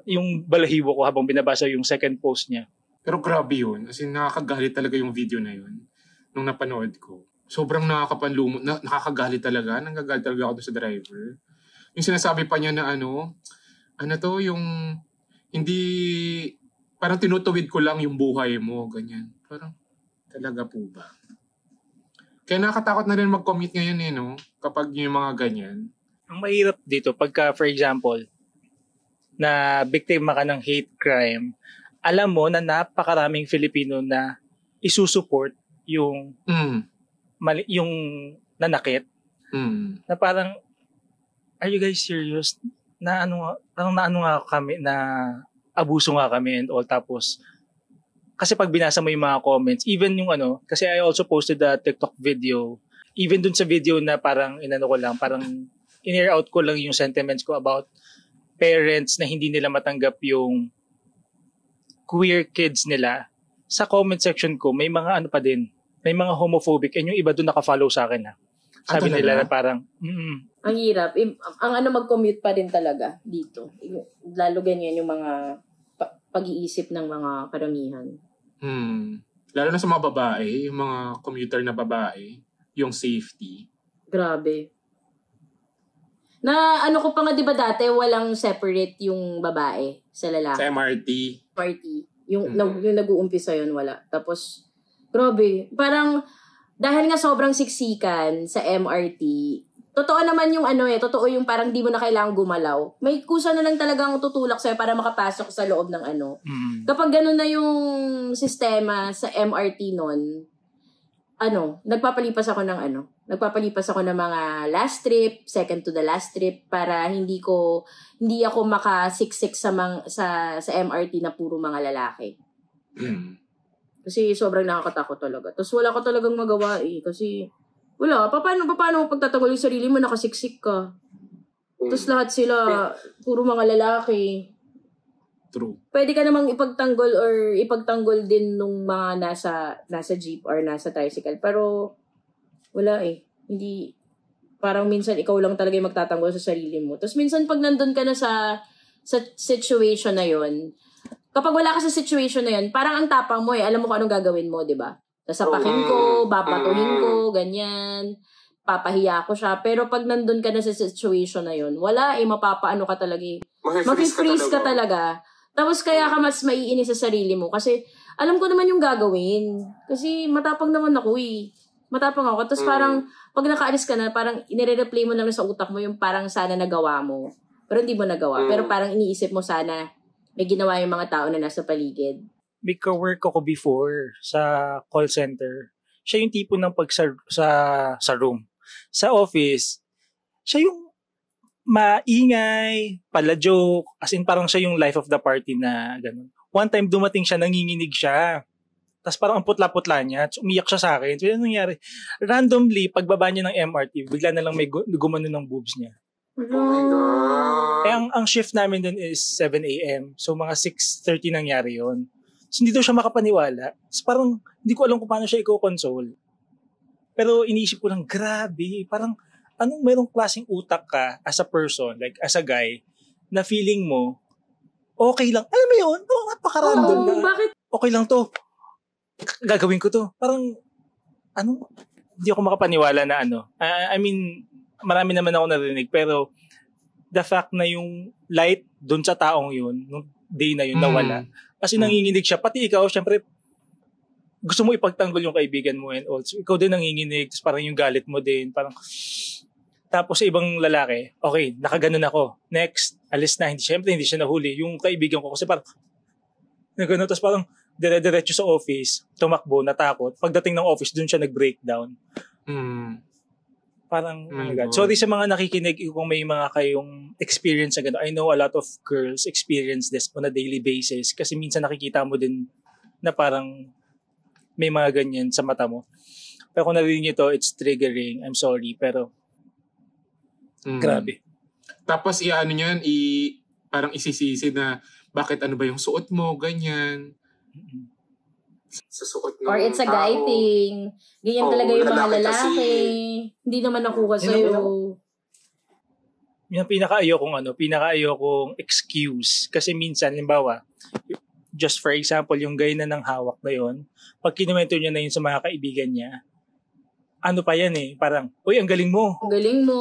yung balahibo ko habang binabasa yung second post niya. Pero grabe yun. Kasi nakakagalit talaga yung video na yun. Nung napanood ko. Sobrang nakakagalit talaga. Nanggagalit talaga ako sa driver. Yung sinasabi pa niya na yung hindi, parang tinutuwid ko lang yung buhay mo. Ganyan. Parang, talaga po ba? Kaya nakakatakot na rin mag-commit ngayon no? Kapag yung mga ganyan. Ang mahirap dito, pagka, for example, na biktima ka ng hate crime, alam mo na napakaraming Filipino na isusupport yung yung nanakit. Na parang, are you guys serious? nga kami, na abuso nga kami and all. Tapos, kasi pag binasa mo yung mga comments, even yung kasi I also posted a TikTok video, even dun sa video na parang parang in-air out ko lang yung sentiments ko about parents na hindi nila matanggap yung queer kids nila. Sa comment section ko, may mga pa din, may mga homophobic, and yung iba dun naka-follow sa akin na. Sabi nila na parang, Ang hirap. Ang mag-commute pa din talaga dito. Lalo ganyan yung mga pag-iisip ng mga karamihan. Lalo na sa mga babae, yung mga commuter na babae, yung safety. Grabe. Na ko pa nga, di ba dati, walang separate yung babae sa lalaki. Sa MRT. Yung nag-uumpisa yun, wala. Tapos, grabe. Parang, dahil nga sobrang siksikan sa MRT, totoo naman yung totoo yung parang di mo na kailangang gumalaw. May kusa na lang talagang tutulak sa'yo para makapasok sa loob ng Kapag ganun na yung sistema sa MRT nun, nagpapalipas ako ng mga last trip, second to the last trip, para hindi ako makasiksik sa MRT na puro mga lalaki. Kasi sobrang nakakatakot talaga. Tapos wala ka talagang magawa kasi wala. Paano mo pagtatagol yung sarili mo, nakasiksik ka? Tapos lahat sila, puro mga lalaki. True. Pwede ka namang ipagtanggol din nung mga nasa jeep or nasa tricycle. Pero, wala Hindi, parang minsan ikaw lang talaga yung magtatanggol sa sarili mo. Tapos minsan pag nandun ka na sa situation na yon, kapag wala ka sa situation na yon, parang ang tapang mo alam mo kung anong gagawin mo, di ba? Sasapakin ko, babatuhin ko, ganyan, papahiya ko siya. Pero pag nandun ka na sa situation na yon, wala mapapaano ka talaga Mag-freeze ka talaga. Tapos kaya ka mas maiinis sa sarili mo kasi alam ko naman yung gagawin. Kasi matapang naman ako Matapang ako. Tapos parang pag nakaalis ka na, parang inire-replay mo na lang sa utak mo yung parang sana nagawa mo. Pero hindi mo nagawa. Pero parang iniisip mo sana may ginawa yung mga tao na nasa paligid. May ka-work ako before sa call center. Siya yung tipo ng sa room. Sa office, siya yung maingay, pala-joke, as in parang siya yung life of the party na gano'n. One time dumating siya, nanginginig siya. Tapos parang ang putla-putla niya, umiyak siya sa akin. So yun nangyari. Randomly, pagbaba niya ng MRT, bigla na lang may gumano ng boobs niya. Oh my God! Ang shift namin dun is 7 a.m. So mga 6:30 nangyari yun. So hindi daw siya makapaniwala. So parang hindi ko alam kung paano siya i-console. Pero iniisip ko lang, grabe. Parang merong klaseng utak ka as a person, like as a guy, na feeling mo, okay lang. Alam mo yun? Napaka-random na. Bakit? Okay lang to. Gagawin ko to. Parang, hindi ako makapaniwala na I mean, marami naman ako narinig, pero the fact na yung light dun sa taong yun, nung day na yun, nawala. Kasi nanginginig siya. Pati ikaw, syempre, gusto mo ipagtanggol yung kaibigan mo and also, ikaw din nanginginig, tapos parang yung galit mo din, parang, tapos sa ibang lalaki, okay, nakaganon ako. Next, alis na. Syempre, hindi siya nahuli. Yung kaibigan ko, kasi parang, nagano, tapos parang, dire-diretso sa office, tumakbo, natakot. Pagdating ng office, dun siya nag-breakdown. Parang, oh my God. Sorry sa mga nakikinig kung may mga kayong experience na gano'n. I know a lot of girls experience this on a daily basis kasi minsan nakikita mo din na parang may mga ganyan sa mata mo. Pero kung narinig nyo to, it's triggering. I'm sorry, pero grabe. Tapos niyan, parang isisisi na bakit ano ba yung suot mo, ganyan. Sa suot ng or it's a guy thing. Ganyan talaga yung mga lalaki. Hindi naman nakuha sa'yo. Yung pinaka-ayokong excuse. Kasi minsan, limbawa, just for example, yung guy na nang hawak na yun, pag kinuwento niya na yun sa mga kaibigan niya, ano pa yan parang, uy, ang galing mo. Ang galing mo.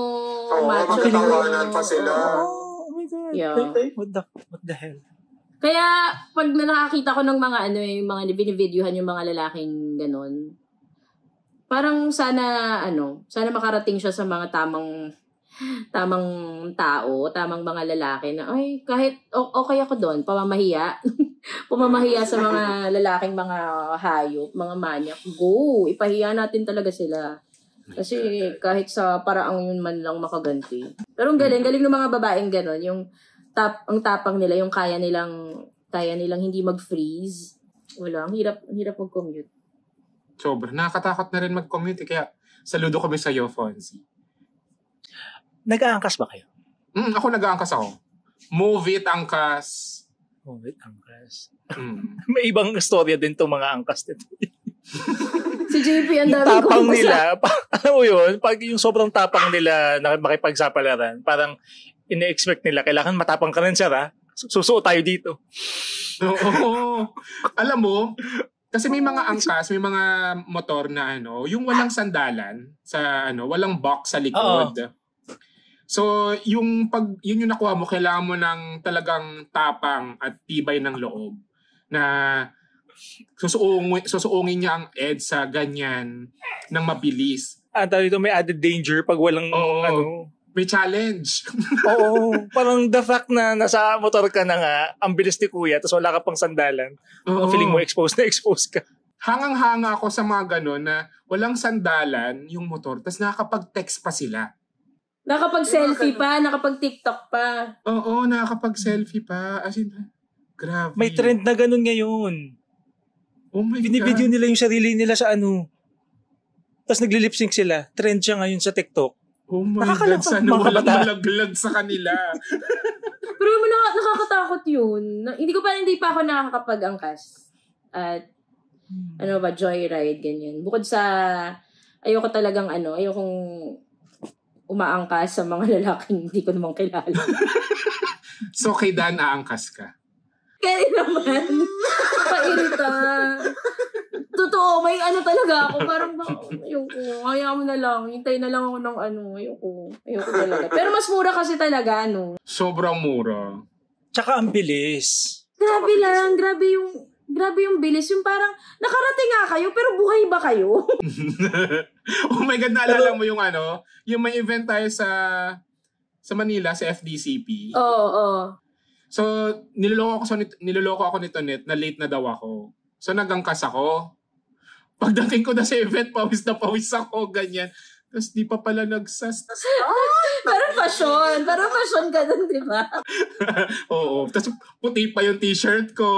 magtatawanan pa sila. Oh my God. Yeah. What the hell? Kaya, pag nakakita ko ng mga yung mga binivideohan yung mga lalaking ganun, parang sana makarating siya sa mga tamang tao, tamang mga lalaki na, ay, kahit okay ako doon, pamamahiya. Pumamahiya sa mga lalaking mga hayop, mga manyak. Go! Ipahiya natin talaga sila. Kasi kahit sa paraang yun man lang makaganti. Pero ang galing ng mga babaeng gano'n, yung ang tapang nila, yung kaya nilang hindi mag-freeze. Wala, ang hirap mag-commute. Sobra. Nakakatakot na rin mag-commute. Kaya saludo kami sa iyo, Fonzie. Nag-aangkas ba kayo? Ako nag-aangkas ako. Move it, angkas. Move it, angkas. Mm. May ibang storya din itong mga angkas nito. Si JP, ang dami tapang nila, alam mo yun, pag yung sobrang tapang nila na makipagsapalaran, parang ine-expect nila, kailangan matapang ka rin siya, susuot tayo dito. Oo. Alam mo, kasi may mga angkas, may mga motor na yung walang sandalan sa walang box sa likod. So, yun yung nakuha mo, kailangan mo ng talagang tapang at tibay ng loob na susuungin niya ang EDSA ganyan ng mabilis. Tawag ito, may added danger pag walang may challenge. Oo. Parang the fact na nasa motor ka na nga, ang bilis ni kuya, tapos wala ka pang sandalan. Feeling mo exposed ka. Hangang-hanga ako sa mga ganun na walang sandalan yung motor, tapos nakakapag-text pa sila. Nakapag-selfie pa, nakapag-TikTok pa. Oo, nakakapag-selfie pa. As in, grabe. May trend na ganun ngayon. Oh my God. Binibideo nila yung sarili nila sa tapos nagli-lip-sync sila. Trend siya ngayon sa TikTok. Oh my God, sana walang malaglag sa kanila. Pero nakakatakot yun. Hindi pa ako nakakapag-angkas. At joyride, ganyan. Bukod sa, ayokong umaangkas sa mga lalaking hindi ko naman kilala. So, kay Dan, aangkas ka? Kaya naman. Pairita. Totoo, may talaga ako. Parang ayoko. Hayaan mo na lang. Hintay na lang ako ng Ayoko talaga. Pero mas mura kasi talaga, Sobrang mura. Tsaka ang bilis. Grabe lang. Grabe yung bilis. Yung parang, nakarating nga kayo, pero buhay ba kayo? Oh my God, naalala mo yung yung may event tayo sa Manila, sa FDCP. Oo. So, niloloko ako nito net na late na daw ako. So, nagangkas ako. Pagdating ko na sa event, pawis na pawis ako, ganyan. Tapos, di pa pala nagsas. Parang fashion ka dun, di ba? Oo. Tapos, puti pa yung t-shirt ko.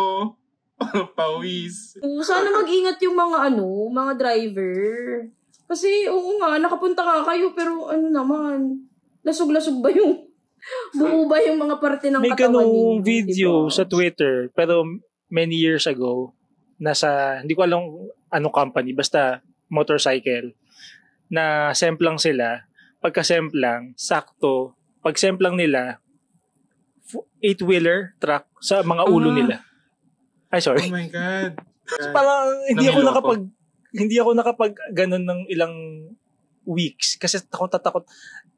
Pawis. Sana mag-ingat yung mga driver. Kasi, oo nga, nakapunta ka kayo, pero naman, lasog-lasog ba yung buo ba yung mga parte ng may katawan ninyo? May ganung video diba? sa Twitter, pero many years ago, hindi ko alam anong company, basta motorcycle, na semplang sila. Pagka-semplang, sakto, pag-semplang nila, 8-wheeler truck sa mga ulo nila. Ay, sorry. Oh my God. So, parang hindi ako nakapag ganun ng ilang weeks kasi takot.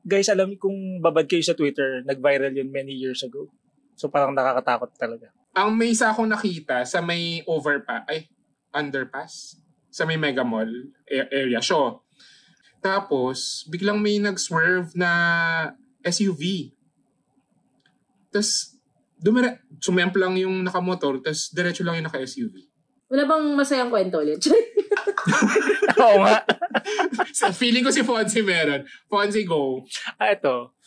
Guys, alam kung babad kayo sa Twitter, nag-viral yun many years ago. So parang nakakatakot talaga. Ang may isa akong nakita sa may underpass, sa may Mega Mall area show. Tapos, biglang may nag-swerve na SUV. Tapos, sumemplang yung nakamotor, tapos diretso lang yung naka-SUV. Wala bang masayang kwento ulit? Oo nga. Feeling ko si Fonzie meron. Fonzie, go. Ito.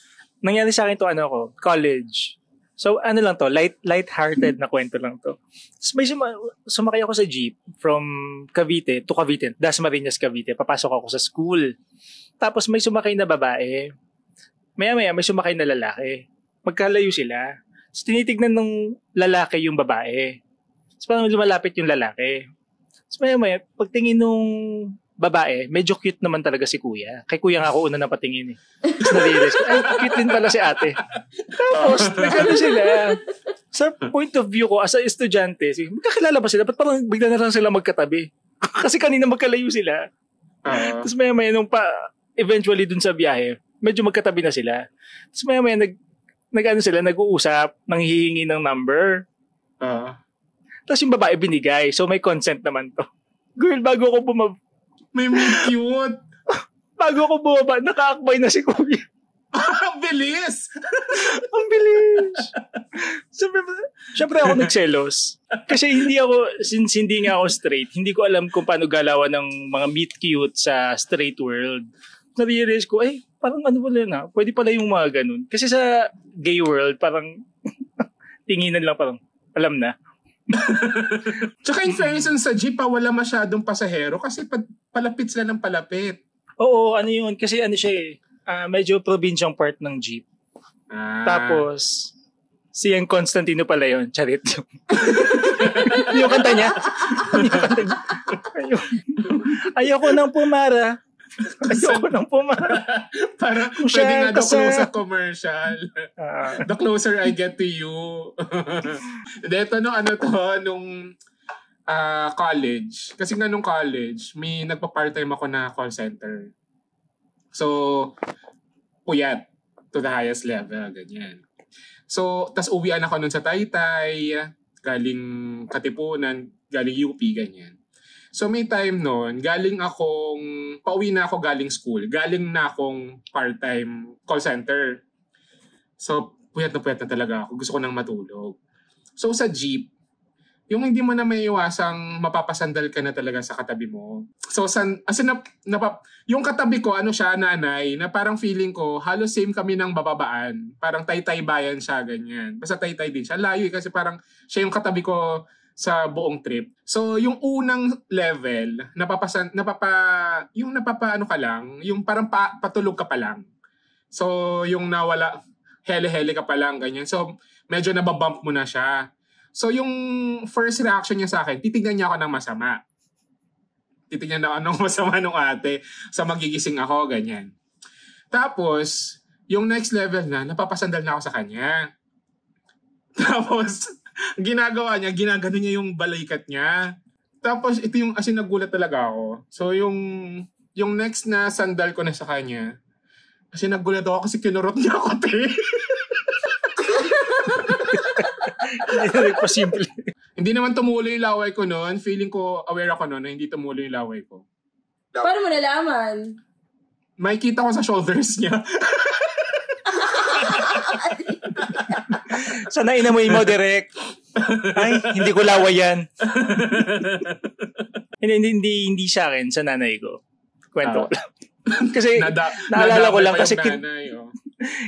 Nangyari sa akin to college. So, lang to, light-hearted na kwento lang to. So, may sumakay ako sa jeep from Cavite to Cavite, Dasmariñas, Cavite. Papasok ako sa school. Tapos may sumakay na babae. Maya-maya may sumakay na lalaki. Magkalayo sila. So, tinitignan ng lalaki yung babae. So, parang lumalapit yung lalaki. So, maya-maya, pagtingin nung babae, medyo cute naman talaga si kuya. Kay kuya nga ako una napatingin eh. Tapos na-realize ko, cute din pala si ate. Tapos, sila. Sa point of view ko, as a estudyante, magkakilala ba sila? Ba't parang bigla na lang sila magkatabi? Kasi kanina magkalayo sila. Tapos maya-maya eventually dun sa biyahe, medyo magkatabi na sila. Tapos maya-maya nag-uusap, nanghihingi ng number. Tapos yung babae binigay. So may consent naman to. Girl, bago ako May cute. Bago ako bumaba, nakaakbay na si kuya. Ang bilis! Ang bilis! Siyempre ako nagselos. Kasi since hindi nga ako straight, hindi ko alam kung paano galawan ng mga meet cute sa straight world. na-realize ko, parang ano pala na, pwede pala yung mga ganun. Kasi sa gay world, parang tinginan lang parang, alam na. Tsaka in fairness sa jeep, wala masyadong pasahero kasi palapit sila ng palapit. Oo, ano yun, kasi ano siya medyo probinsyang part ng jeep. Tapos, si Ian Constantino pala yun, charit. Yung kanta niya. Ayoko nang pumara. Para pwede nga daw sa commercial. The closer I get to you. Dito nung college. Kasi nga nung college, may nagpa-part-time ako na call center. So, puyat to the highest level, ganyan. So, tas uwian ako nun sa Taytay, galing Katipunan, galing UP, ganyan. So may time noon, pauwi na ako galing school. Galing na akong part-time call center. So puyat na talaga ako. Gusto ko nang matulog. So sa jeep, yung hindi mo na may iwasang mapapasandal ka na talaga sa katabi mo. So yung katabi ko, nanay, na parang feeling ko, halos same kami ng bababaan. Parang Taytay bayan siya, ganyan. Basta Taytay din siya. Layo kasi parang siya yung katabi ko sa buong trip. So, yung unang level, yung parang patulog ka pa lang. So, yung nawala, hele-hele ka pa lang, ganyan. So, medyo nababump mo na siya. So, yung first reaction niya sa akin, titignan niya ako ng masama. Titignan na ako ng masama nung ate sa magigising ako, ganyan. Tapos, yung next level napapasandal na ako sa kanya. Tapos, ginagawa niya, ginagano niya yung balikat niya. Tapos ito yung nagulat talaga ako. So yung next na sandal ko na sa kanya, nagulat ako kasi kinurot niya ako, te. Hindi na nagpasimple. Hindi naman tumuloy yung laway ko noon. Feeling ko, aware ako noon na hindi tumuloy yung laway ko. Paano mo nalaman? Makikita ko sa shoulders niya. Sana inamoy mo direct. Ay, hindi ko laway yan. Hindi sa akin, sa nanay ko. Kwento ko lang. Kasi naalala ko lang kasi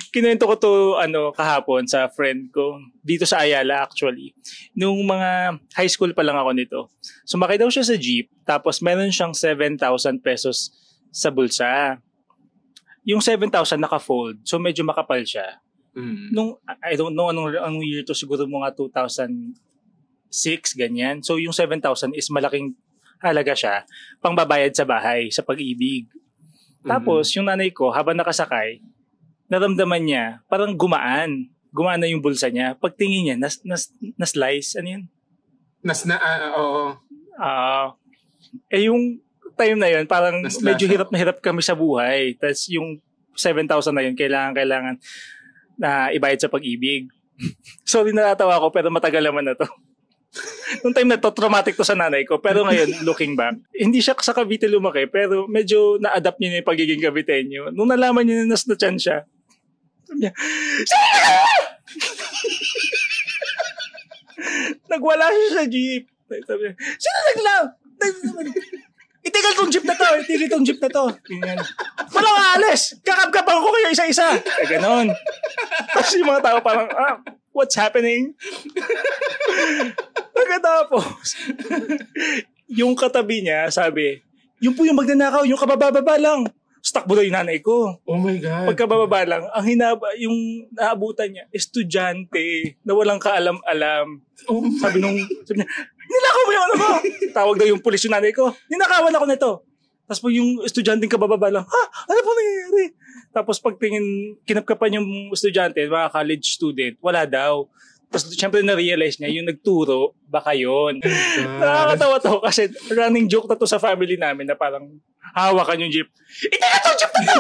kinuwento ko to kahapon sa friend ko dito sa Ayala actually. Nung mga high school pa lang ako nito. Sumakay daw siya sa jeep tapos meron siyang 7,000 pesos sa bulsa. Yung 7,000 naka-fold. So medyo makapal siya. Nung I don't know anong year to, siguro mga 2006 ganyan. So yung 7,000 is malaking halaga siya pangbabayad sa bahay sa Pag-ibig. Tapos yung nanay ko habang nakasakay, naramdaman niya parang gumaan na yung bulsa niya. Pagtingin niya na slice, ano yun? Oo. Yung time na yun parang Na-slash, medyo hirap na hirap kami sa buhay. Tapos yung 7,000 na yun kailangan na ibayad sa Pag-ibig. Sorry, natatawa ko pero matagal naman na to. Noong time na to, traumatic to sa nanay ko. Pero ngayon, looking back, hindi siya sa Cavite lumaki pero medyo na-adapt niya na yung pagiging Caviteño. Nung nalaman niya na nas-chan siya, sabi niya, nagwala siya sa jeep. Sabi niya, sino naglaw? Itigil tong jeep na to. Ganyan. Walang alis. Kakapkapan ko kayo isa-isa. Ganon. Tapos yung mga tao parang, what's happening? Pagkatapos, yung katabi niya, sabi, yung po yung magnanakaw, yung kabababa lang. Takbo daw yung nanay ko. Oh my God. Pagkababa lang, yung naabutan niya, estudyante na walang kaalam-alam. Sabi niya, nilakaw mo yung ano ko. Tawag daw yung pulis yung nanay ko. Ninakawan ako nito. Tapos po yung estudyante kabababa lang, ano po nangyayari? Tapos pagtingin, kinapkapan yung estudyante, mga college student, wala daw. Tapos syempre na-realize niya, yung nagturo, baka yun. Nakakatawa to kasi running joke na to sa family namin na parang hawakan yung jeep. Itiga to, jeep na to!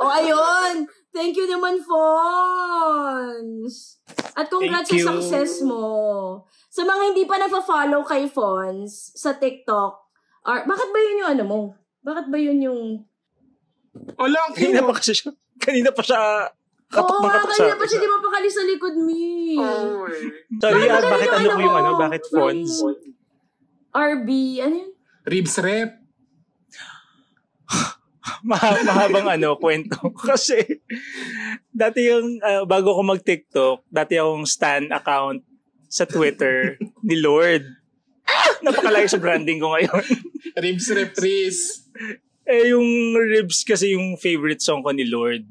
Ayun! Thank you naman, Fons! At congrats sa success mo. Sa mga hindi pa nagpa-follow kay Fons sa TikTok, bakit ba yun yung ano mo? Bakit ba yun yung... Wala, kanina pa siya kanina pa siya di mo pakali sa likod me. Sorry, bakit ano ko yung bakit Fons? RB, ano yun? Ribs rep. mahabang kwento. Kasi, dati yung, bago ko mag-TikTok, dati akong stan account sa Twitter ni Lord. Napakalayo sa branding ko ngayon. Ribs reprise. Yung Ribs kasi yung favorite song ko ni Lord.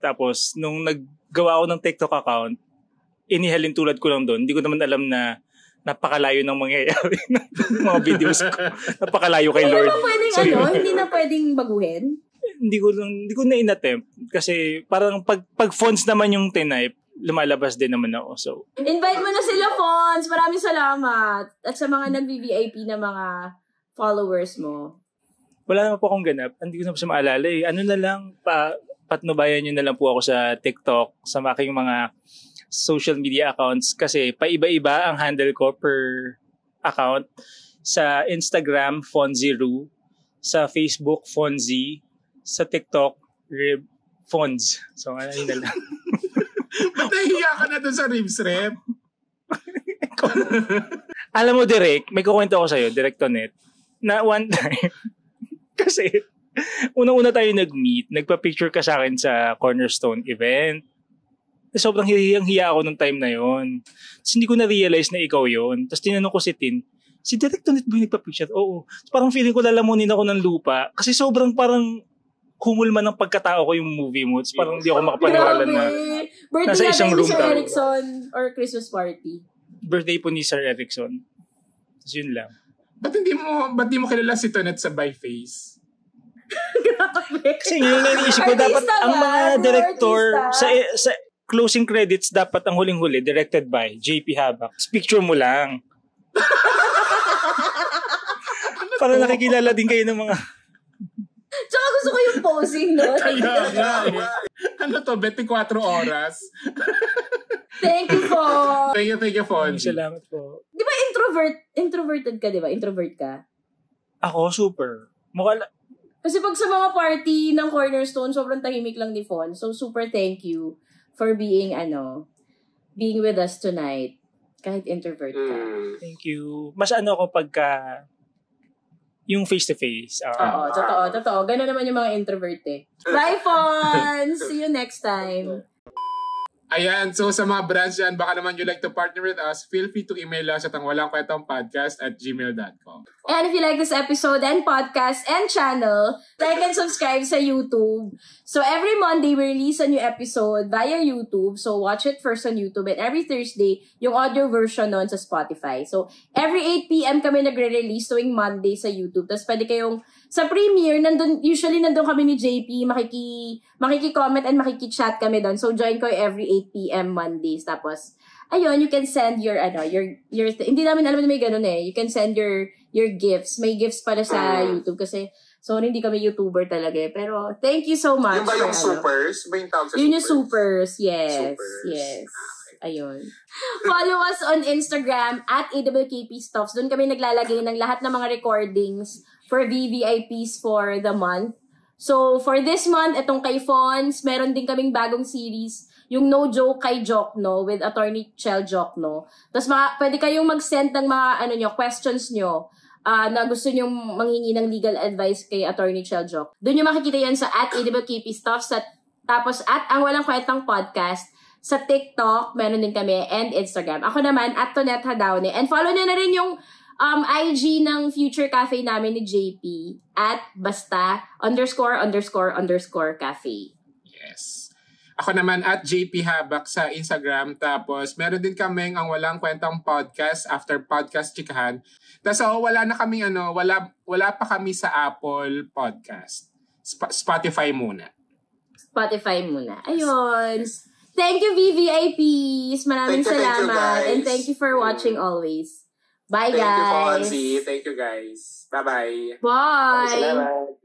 Tapos, nung naggawa ako ng TikTok account, inihalin tulad ko lang doon. Hindi ko naman alam na napakalayo ng mangyayari ng mga videos ko. Napakalayo kay Lord. Hindi na pwedeng baguhin? Hindi ko na in-attempt. Kasi parang pag fonts naman yung tinype, lumalabas din naman ako. So, invite mo na sila, Fonz. Maraming salamat. At sa mga nag-VVIP na mga followers mo. Wala naman po akong ganap. Hindi ko na po siya maalala eh. Ano na lang, patnubayan nyo na lang po ako sa TikTok, sa aking mga social media accounts kasi paiba-iba ang handle ko per account. Sa Instagram, Fonziru. Sa Facebook, Fonzi. Sa TikTok, Rib Fonz. So, yun na lang. Ba't nahihiya ka na doon sa Ribs Rep? Alam mo, Direk, may kukwento ako sa'yo, Direk Tonet, na one time, kasi unang-una tayo nag-meet, nagpa-picture ka sa akin sa Cornerstone event. Sobrang hiyang-hiya ako nung time na yon. Tapos hindi ko na-realize na ikaw yon. Tapos tinanong ko si Tin, si Direk Tonet ba yung nagpa-picture? Oo. So, parang feeling ko lalamunin ako ng lupa kasi sobrang parang kumulma ng pagkatao ko yung movie mo. Tapos parang hindi ako makapaniwala na nasa isang room Sir tayo. Erickson or Christmas party. Birthday po ni Sir Erickson. Tapos yun lang. Ba't di mo kilala si Tonet sa by face? Kasi yun yung iniisip ko, dapat ang mga director sa closing credits, dapat ang huling-huli, directed by JP Habak. Picture mo lang. Para nakikilala din kayo ng mga... Tsaka gusto ko yung posing, no? Kaya nga eh. Ano to, 24 oras? Thank you po. Thank you, Fonzie. Salamat po. Di ba introverted ka, di ba? Introvert ka? Ako, super. Kasi pag sa mga party ng Cornerstone, sobrang tahimik lang ni Fon. So, super thank you for being with us tonight. Kahit introvert ka. Thank you. Mas ako pagka yung face-to-face. Oo, totoo. Ganun naman yung mga introvert eh. Bye, Fon! See you next time. Ayan, so sa mga brands dyan, baka naman you like to partner with us, feel free to email us at ang walangkwentangpodcast@gmail.com. And if you like this episode and podcast and channel, like and subscribe sa YouTube. So every Monday, we release a new episode via YouTube. So watch it first on YouTube. And every Thursday, yung audio version nun sa Spotify. So every 8 p.m. kami nagre-release tuwing Monday sa YouTube. Tapos pwede kayong, sa premiere, usually nandun kami ni JP, makiki-comment and makiki-chat kami doon. So join ko every 8 p.m. Mondays. Tapos, ayun, you can send your hindi namin alam na may ganun eh. You can send your gifts. May gifts pala sa YouTube kasi sorry, hindi kami YouTuber talaga eh. Pero thank you so much. Yung ba yung supers? Ba yung tawag sa supers? Yun yung supers. Yes. Yes. Ayun. Follow us on Instagram at AWKPstuffs. Doon kami naglalagay ng lahat ng mga recordings for VVIPs for the month. So, for this month, itong kay Fons, meron din kaming bagong series, yung No Joke kay Jokno with Attorney Chel Jokno. Tapos pwede kayong mag-send ng mga questions nyo na gusto nyo manghingi ng legal advice kay Attorney Chel Jok. Doon nyo makikita yan sa at AWKPstuffs. Tapos at Ang Walang Kwentang Podcast. Sa TikTok, meron din kami, and Instagram. Ako naman, at Tonet Hadaone. And follow nyo na rin yung IG ng Future Cafe namin ni JP at basta _ cafe. Yes. Ako naman at JP Habak sa Instagram. Tapos meron din kaming Ang Walang Kwentang Podcast after Podcast Chikahan. Tapos wala na kaming wala pa kami sa Apple Podcast. Spotify muna. Ayun. Thank you, VVIPs. Maraming salamat. And thank you for watching always. Bye, guys. Thank you, Fonzie. Thank you, guys. Bye-bye. Bye. Salamat.